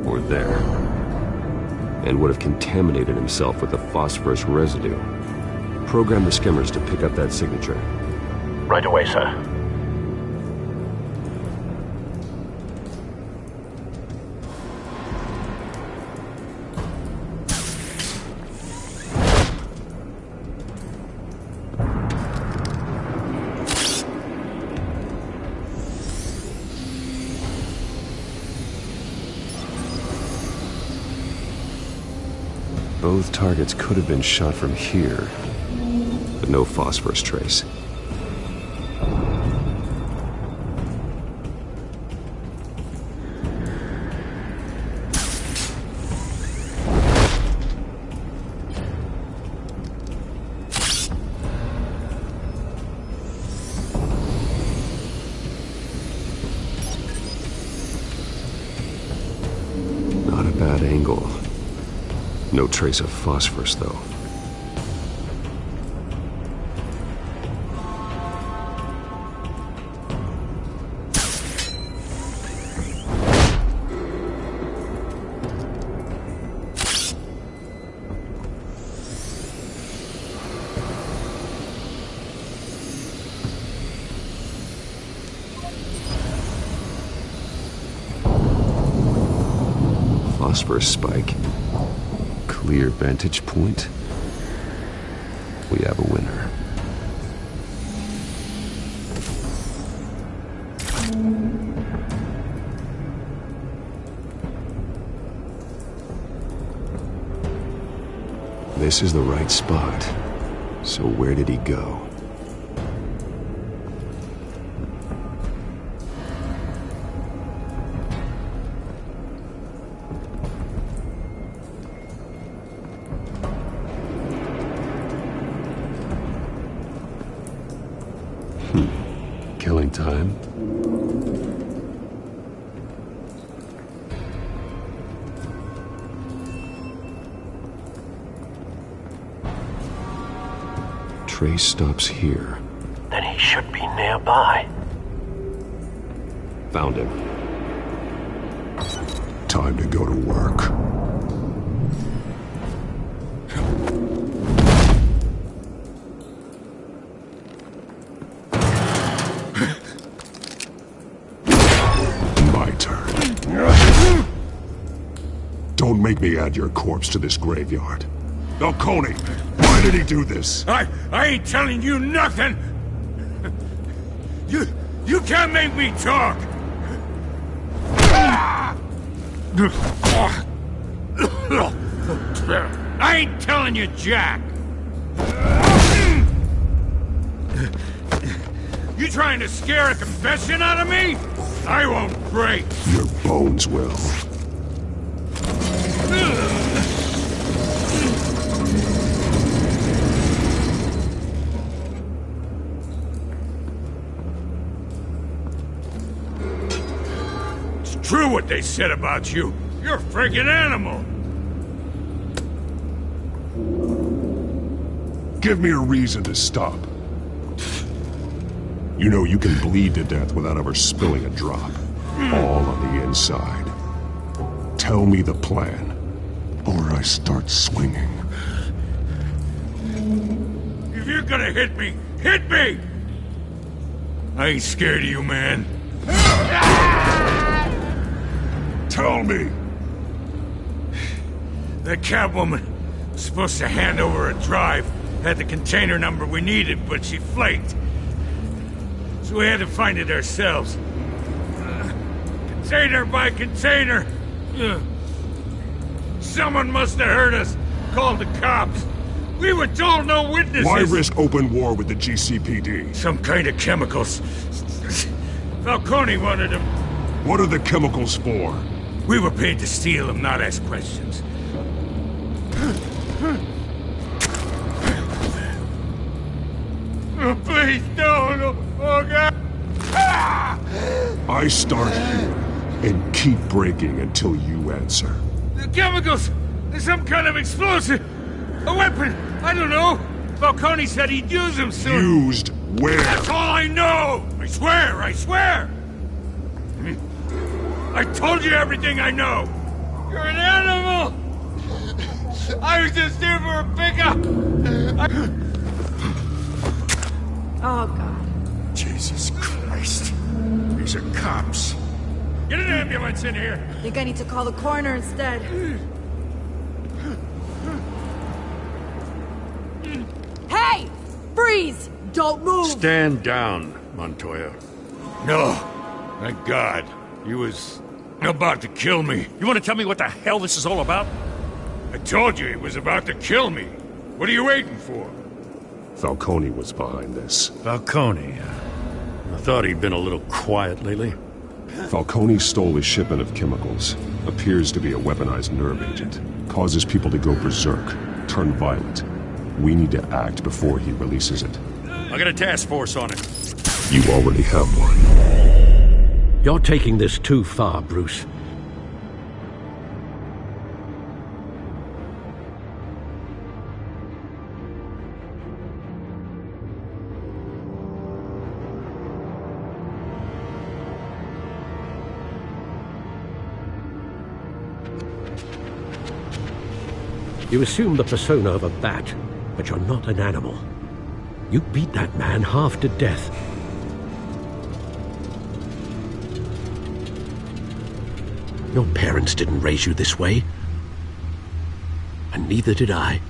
or there, and would have contaminated himself with the phosphorus residue. Program the skimmers to pick up that signature. Right away, sir. Both targets could have been shot from here, but no phosphorus trace. Not a bad angle. No trace of phosphorus, though. Phosphorus spike. Clear vantage point. We have a winner. This is the right spot. So where did he go? Killing time. Trace stops here. Then he should be nearby. Found him. Time to go to work. Don't make me add your corpse to this graveyard. Falcone, why did he do this? I ain't telling you nothing! You can't make me talk! I ain't telling you jack! You trying to scare a confession out of me? I won't break! Your bones will. It's true what they said about you. You're a friggin' animal. Give me a reason to stop. You know you can bleed to death without ever spilling a drop. All on the inside. Tell me the plan, or I start swinging. If you're gonna hit me, hit me! I ain't scared of you, man. Tell me! That Catwoman was supposed to hand over a drive. Had the container number we needed, but she flaked. So we had to find it ourselves. Container by container. Someone must have heard us. Called the cops. We were told no witnesses. Why risk open war with the GCPD? Some kind of chemicals. Falcone wanted them. What are the chemicals for? We were paid to steal them, not ask questions. Oh, please, no. Oh, God. I start here and keep breaking until you answer. The chemicals! There's some kind of explosive! A weapon! I don't know! Falcone said he'd use them soon! Used where? That's all I know! I swear! I told you everything I know! You're an animal! I was just here for a pickup! Oh, God. Jesus Christ. These are cops. Get an ambulance in here! I think I need to call the coroner instead. Hey! Freeze! Don't move! Stand down, Montoya. No. Thank God. He was about to kill me. You want to tell me what the hell this is all about? I told you he was about to kill me. What are you waiting for? Falcone was behind this. Falcone? I thought he'd been a little quiet lately. Falcone stole a shipment of chemicals. Appears to be a weaponized nerve agent. Causes people to go berserk, turn violent. We need to act before he releases it. I got a task force on it. You already have one. You're taking this too far, Bruce. You assume the persona of a bat, but you're not an animal. You beat that man half to death. Your parents didn't raise you this way. And neither did I.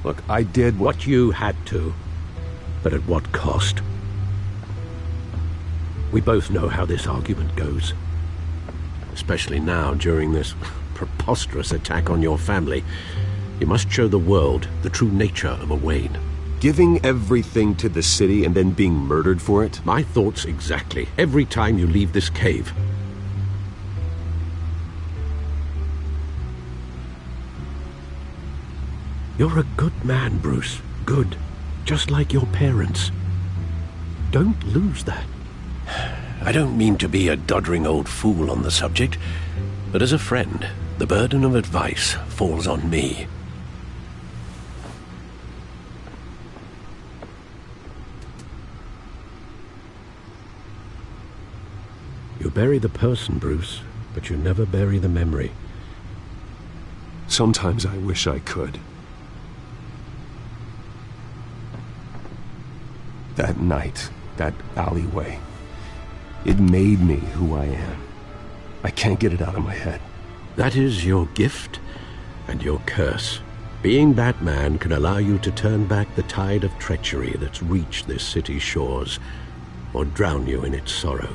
Look, I did what you had to, but at what cost? We both know how this argument goes. Especially now, during this preposterous attack on your family. You must show the world the true nature of a Wayne. Giving everything to the city and then being murdered for it? My thoughts exactly. Every time you leave this cave. You're a good man, Bruce. Good. Just like your parents. Don't lose that. I don't mean to be a doddering old fool on the subject, but as a friend, the burden of advice falls on me. You bury the person, Bruce, but you never bury the memory. Sometimes I wish I could. That night, that alleyway, it made me who I am. I can't get it out of my head. That is your gift and your curse. Being Batman can allow you to turn back the tide of treachery that's reached this city's shores, or drown you in its sorrow.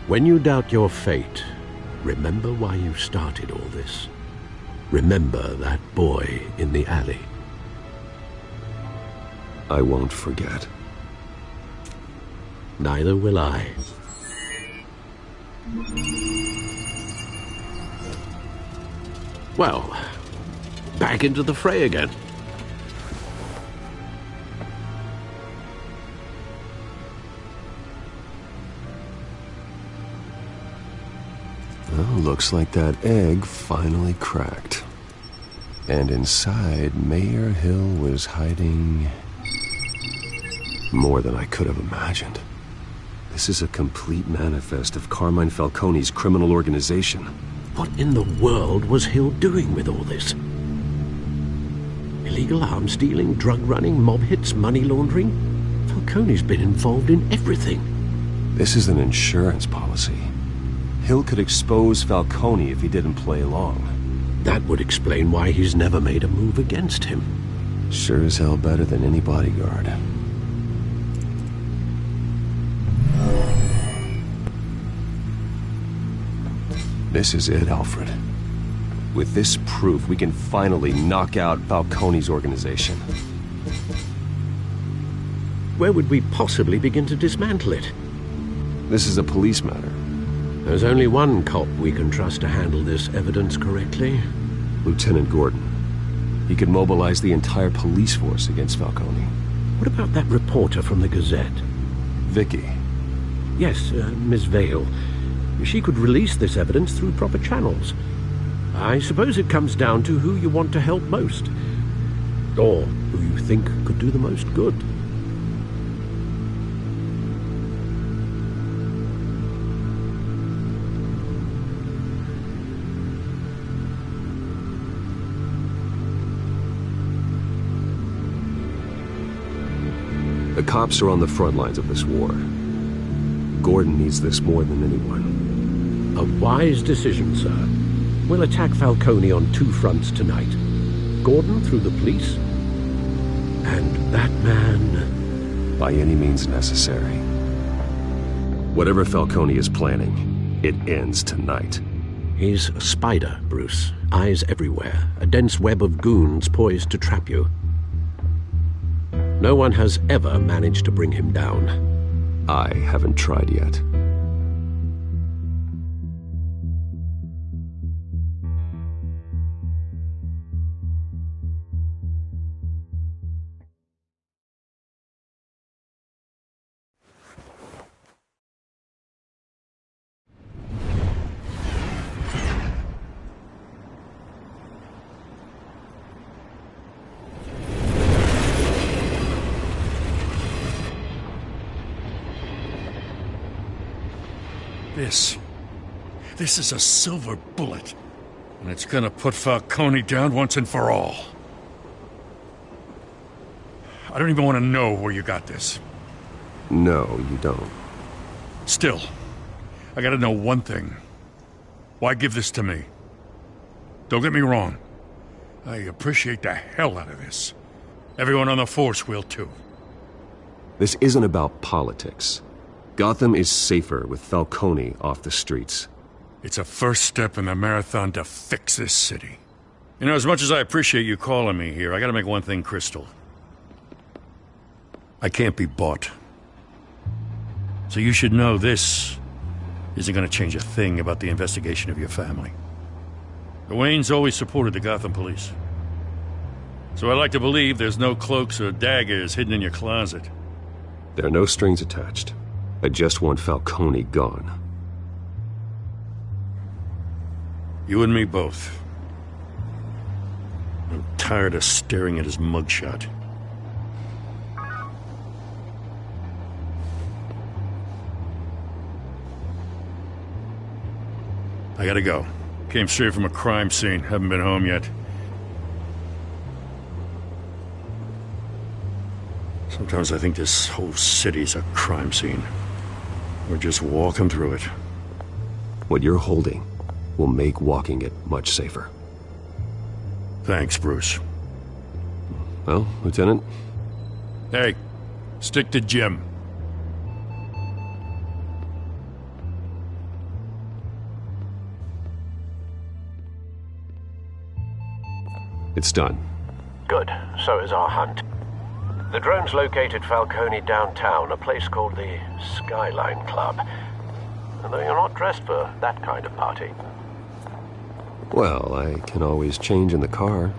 When you doubt your fate, remember why you started all this. Remember that boy in the alley. I won't forget. Neither will I. Well, back into the fray again. Well, looks like that egg finally cracked. And inside, Mayor Hill was hiding... More than I could have imagined. This is a complete manifest of Carmine Falcone's criminal organization. What in the world was Hill doing with all this? Illegal arms dealing, drug running, mob hits, money laundering? Falcone's been involved in everything. This is an insurance policy. Hill could expose Falcone if he didn't play along. That would explain why he's never made a move against him. Sure as hell better than any bodyguard. This is it, Alfred. With this proof, we can finally knock out Falcone's organization. Where would we possibly begin to dismantle it? This is a police matter. There's only one cop we can trust to handle this evidence correctly. Lieutenant Gordon. He could mobilize the entire police force against Falcone. What about that reporter from the Gazette? Vicky. Yes, Miss Vale. She could release this evidence through proper channels. I suppose it comes down to who you want to help most. Or who you think could do the most good. The cops are on the front lines of this war. Gordon needs this more than anyone. A wise decision, sir. We'll attack Falcone on two fronts tonight. Gordon through the police, and that man... by any means necessary. Whatever Falcone is planning, it ends tonight. He's a spider, Bruce. Eyes everywhere. A dense web of goons poised to trap you. No one has ever managed to bring him down. I haven't tried yet. This is a silver bullet, and it's gonna put Falcone down once and for all. I don't even want to know where you got this. No, you don't. Still, I gotta know one thing. Why give this to me? Don't get me wrong. I appreciate the hell out of this. Everyone on the force will too. This isn't about politics. Gotham is safer with Falcone off the streets. It's a first step in the marathon to fix this city. You know, as much as I appreciate you calling me here, I gotta make one thing crystal. I can't be bought. So you should know this isn't gonna change a thing about the investigation of your family. The Waynes always supported the Gotham police. So I like to believe there's no cloaks or daggers hidden in your closet. There are no strings attached. I just want Falcone gone. You and me both. I'm tired of staring at his mugshot. I gotta go. Came straight from a crime scene. Haven't been home yet. Sometimes I think this whole city's a crime scene. We're just walking through it. What you're holding will make walking it much safer. Thanks, Bruce. Well, Lieutenant? Hey, stick to Jim. It's done. Good. So is our hunt. The drones located Falcone downtown, a place called the Skyline Club. Although you're not dressed for that kind of party. Well, I can always change in the car.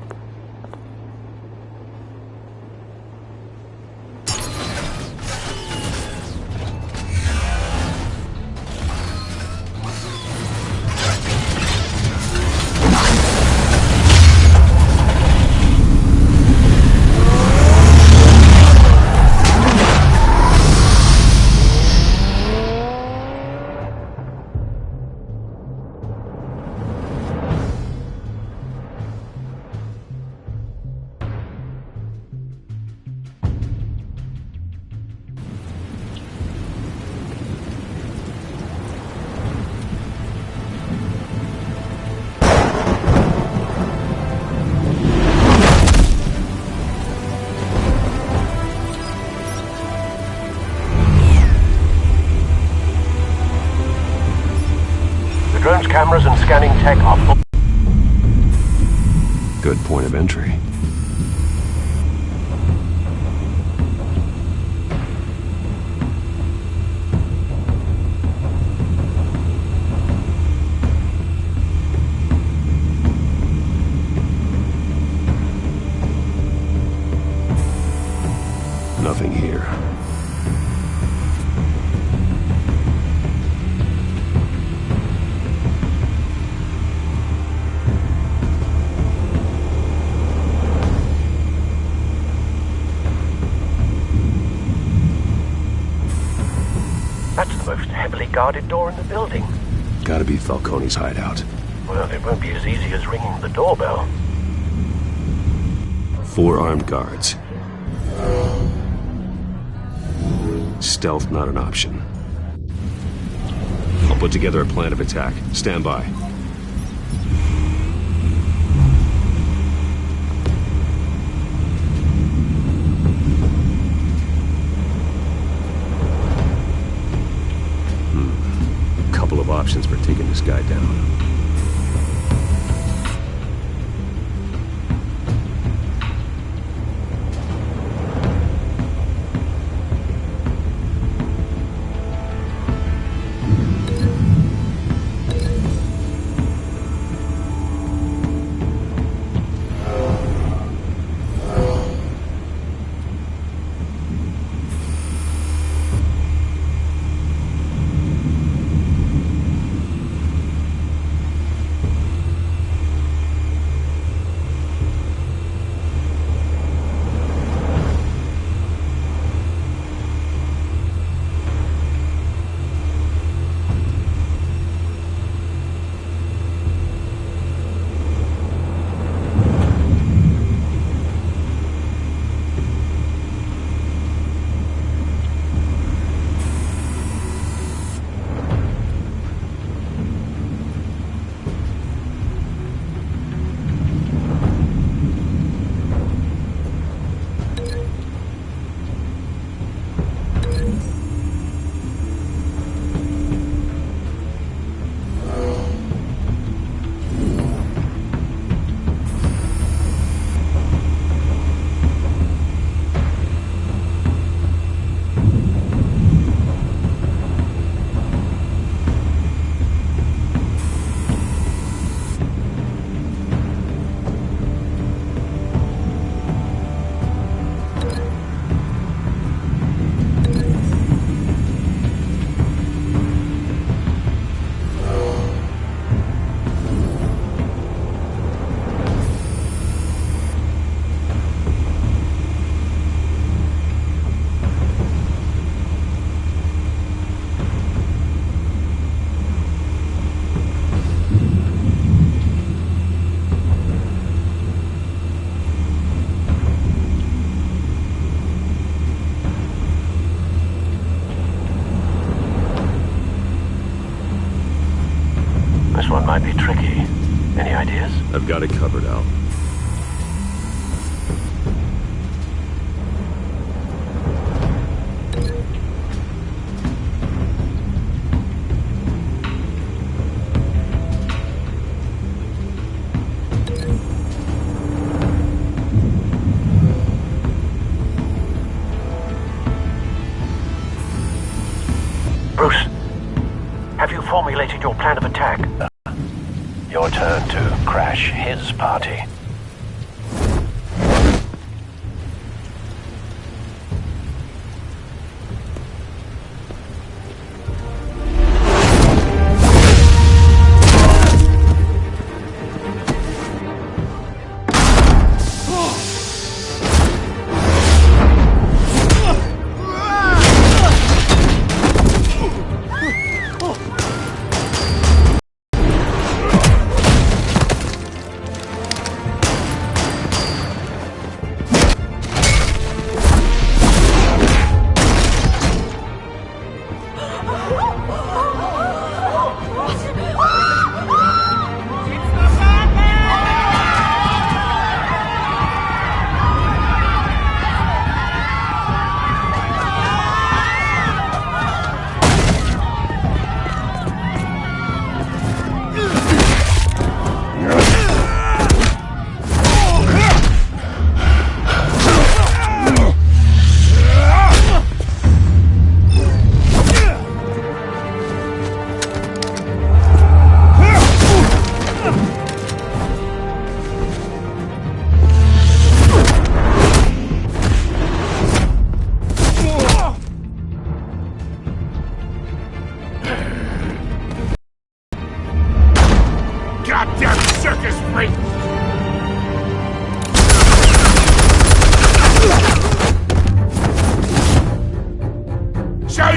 tech are full. Good point of entry. Nothing here. That's the most heavily guarded door in the building. Gotta be Falcone's hideout. Well, it won't be as easy as ringing the doorbell. 4 armed guards. Stealth not an option. I'll put together a plan of attack. Stand by. Couple of options for taking this guy down. This one might be tricky. Any ideas? I've got it covered, Al. Bruce, have you formulated your plan of attack? Your turn to crash his party.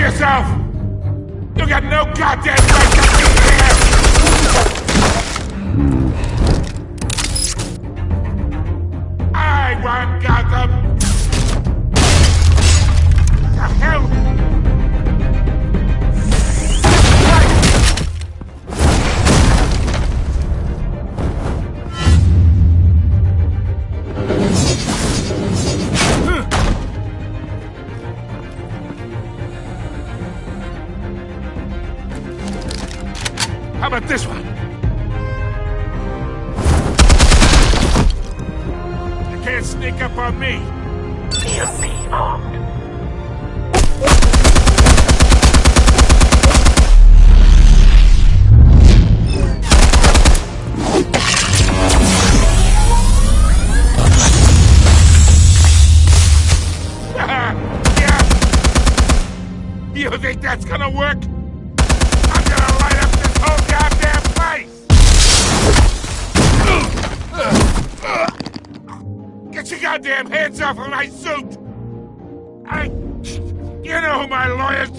yourself! You got no goddamn right to be here! I want Gotham! What the hell? How about this one? You can't sneak up on me. EMP armed. Yeah. You think that's gonna work? I'm gonna light up this whole goddamn place! Get your goddamn hands off of my suit! You know who my lawyers...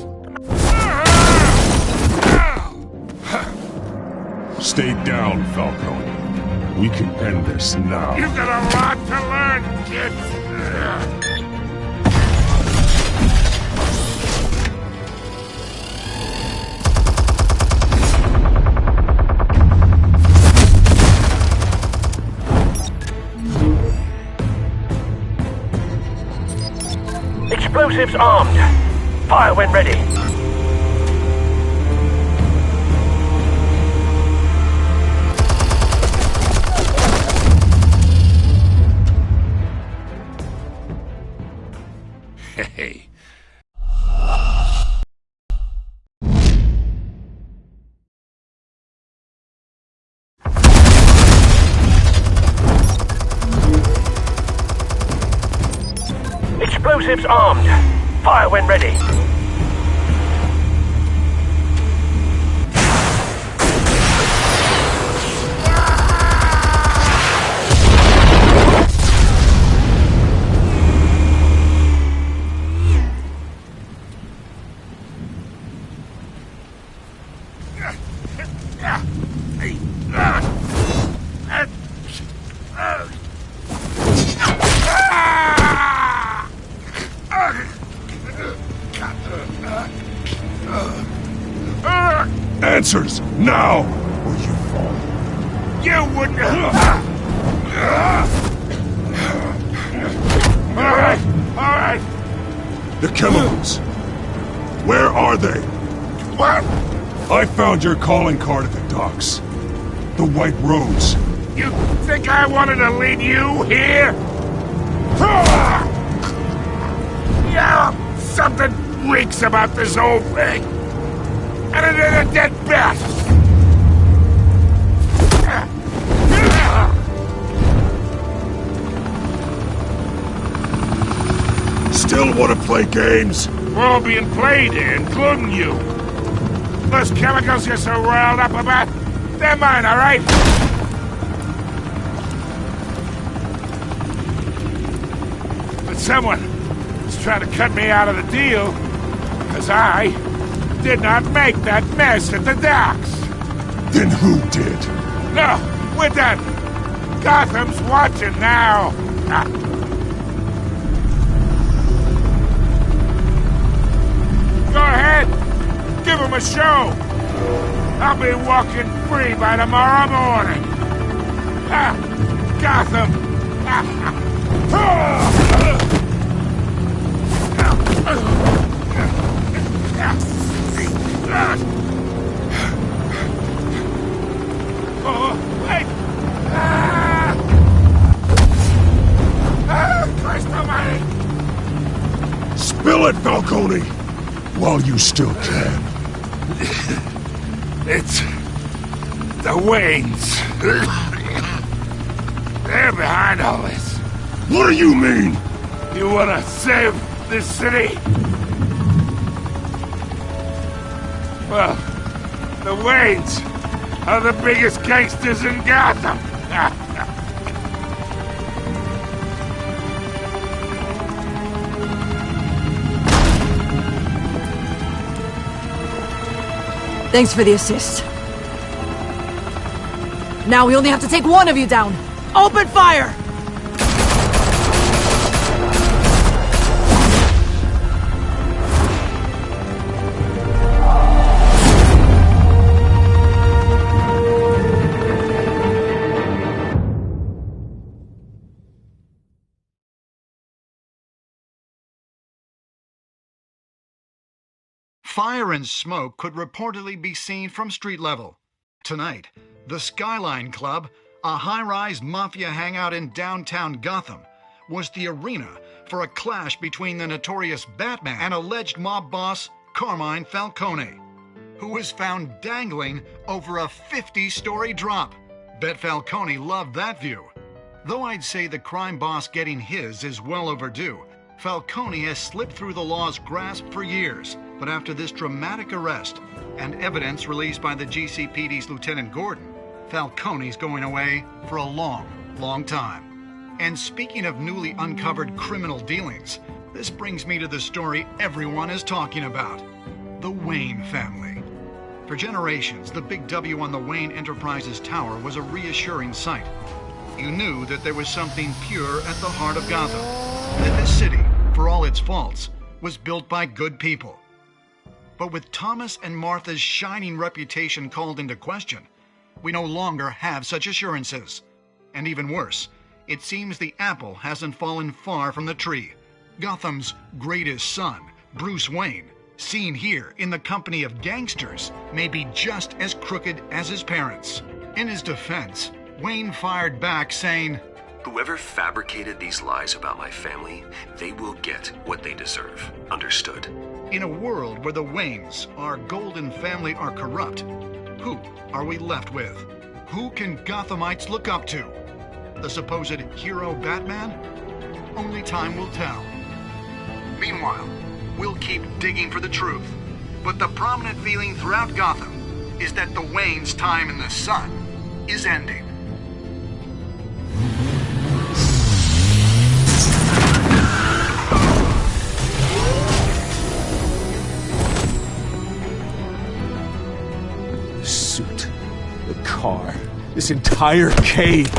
Stay down, Falcone. We can end this now. You got a lot to learn, kid! Explosives armed. Fire when ready. Hey. Explosives armed. Fire when ready. Answers, now! Or you fall. You wouldn't... Alright! The chemicals. Where are they? What? I found your calling card at the docks. The White Rose. You think I wanted to lead you here? Yeah, something reeks about this whole thing. And it is a dead bat! Still want to play games? We're all being played here, including you. Those chemicals you're so riled up about, they're mine, all right? But someone is trying to cut me out of the deal, because I did not make that mess at the docks. Then who did? No, we're done. Gotham's watching now. Go ahead. Give him a show. I'll be walking free by tomorrow morning. Gotham. Oh, wait! Christ almighty! Spill it, Falcone! While you still can. It's... the Waynes. They're behind all this. What do you mean? You wanna save this city? Well, the Waynes are the biggest gangsters in Gotham. Thanks for the assist. Now we only have to take one of you down. Open fire! Fire and smoke could reportedly be seen from street level. Tonight, the Skyline Club, a high-rise mafia hangout in downtown Gotham, was the arena for a clash between the notorious Batman and alleged mob boss Carmine Falcone, who was found dangling over a 50-story drop. Bet Falcone loved that view. Though I'd say the crime boss getting his is well overdue, Falcone has slipped through the law's grasp for years. But after this dramatic arrest and evidence released by the GCPD's Lieutenant Gordon, Falcone's going away for a long, long time. And speaking of newly uncovered criminal dealings, this brings me to the story everyone is talking about: the Wayne family. For generations, the big W on the Wayne Enterprises Tower was a reassuring sight. You knew that there was something pure at the heart of Gotham, that this city, for all its faults, was built by good people. But with Thomas and Martha's shining reputation called into question, we no longer have such assurances. And even worse, it seems the apple hasn't fallen far from the tree. Gotham's greatest son, Bruce Wayne, seen here in the company of gangsters, may be just as crooked as his parents. In his defense, Wayne fired back saying, "Whoever fabricated these lies about my family, they will get what they deserve. Understood?" In a world where the Waynes, our golden family, are corrupt, who are we left with? Who can Gothamites look up to? The supposed hero Batman? Only time will tell. Meanwhile, we'll keep digging for the truth. But the prominent feeling throughout Gotham is that the Waynes' time in the sun is ending. Suit, the car, this entire cave.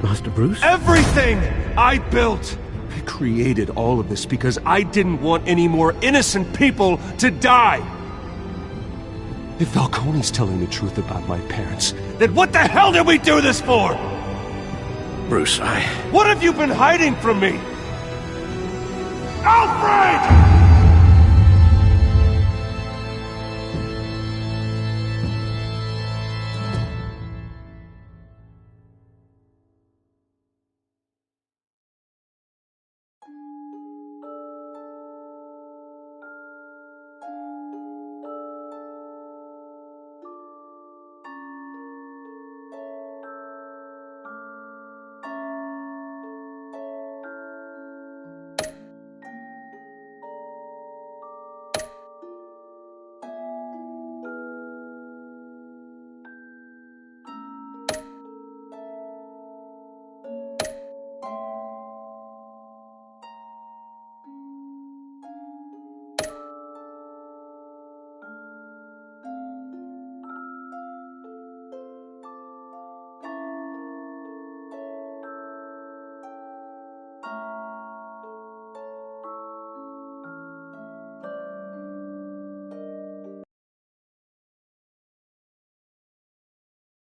Master Bruce? Everything I built! I created all of this because I didn't want any more innocent people to die! If Falcone's telling the truth about my parents, then what the hell did we do this for? Bruce, What have you been hiding from me?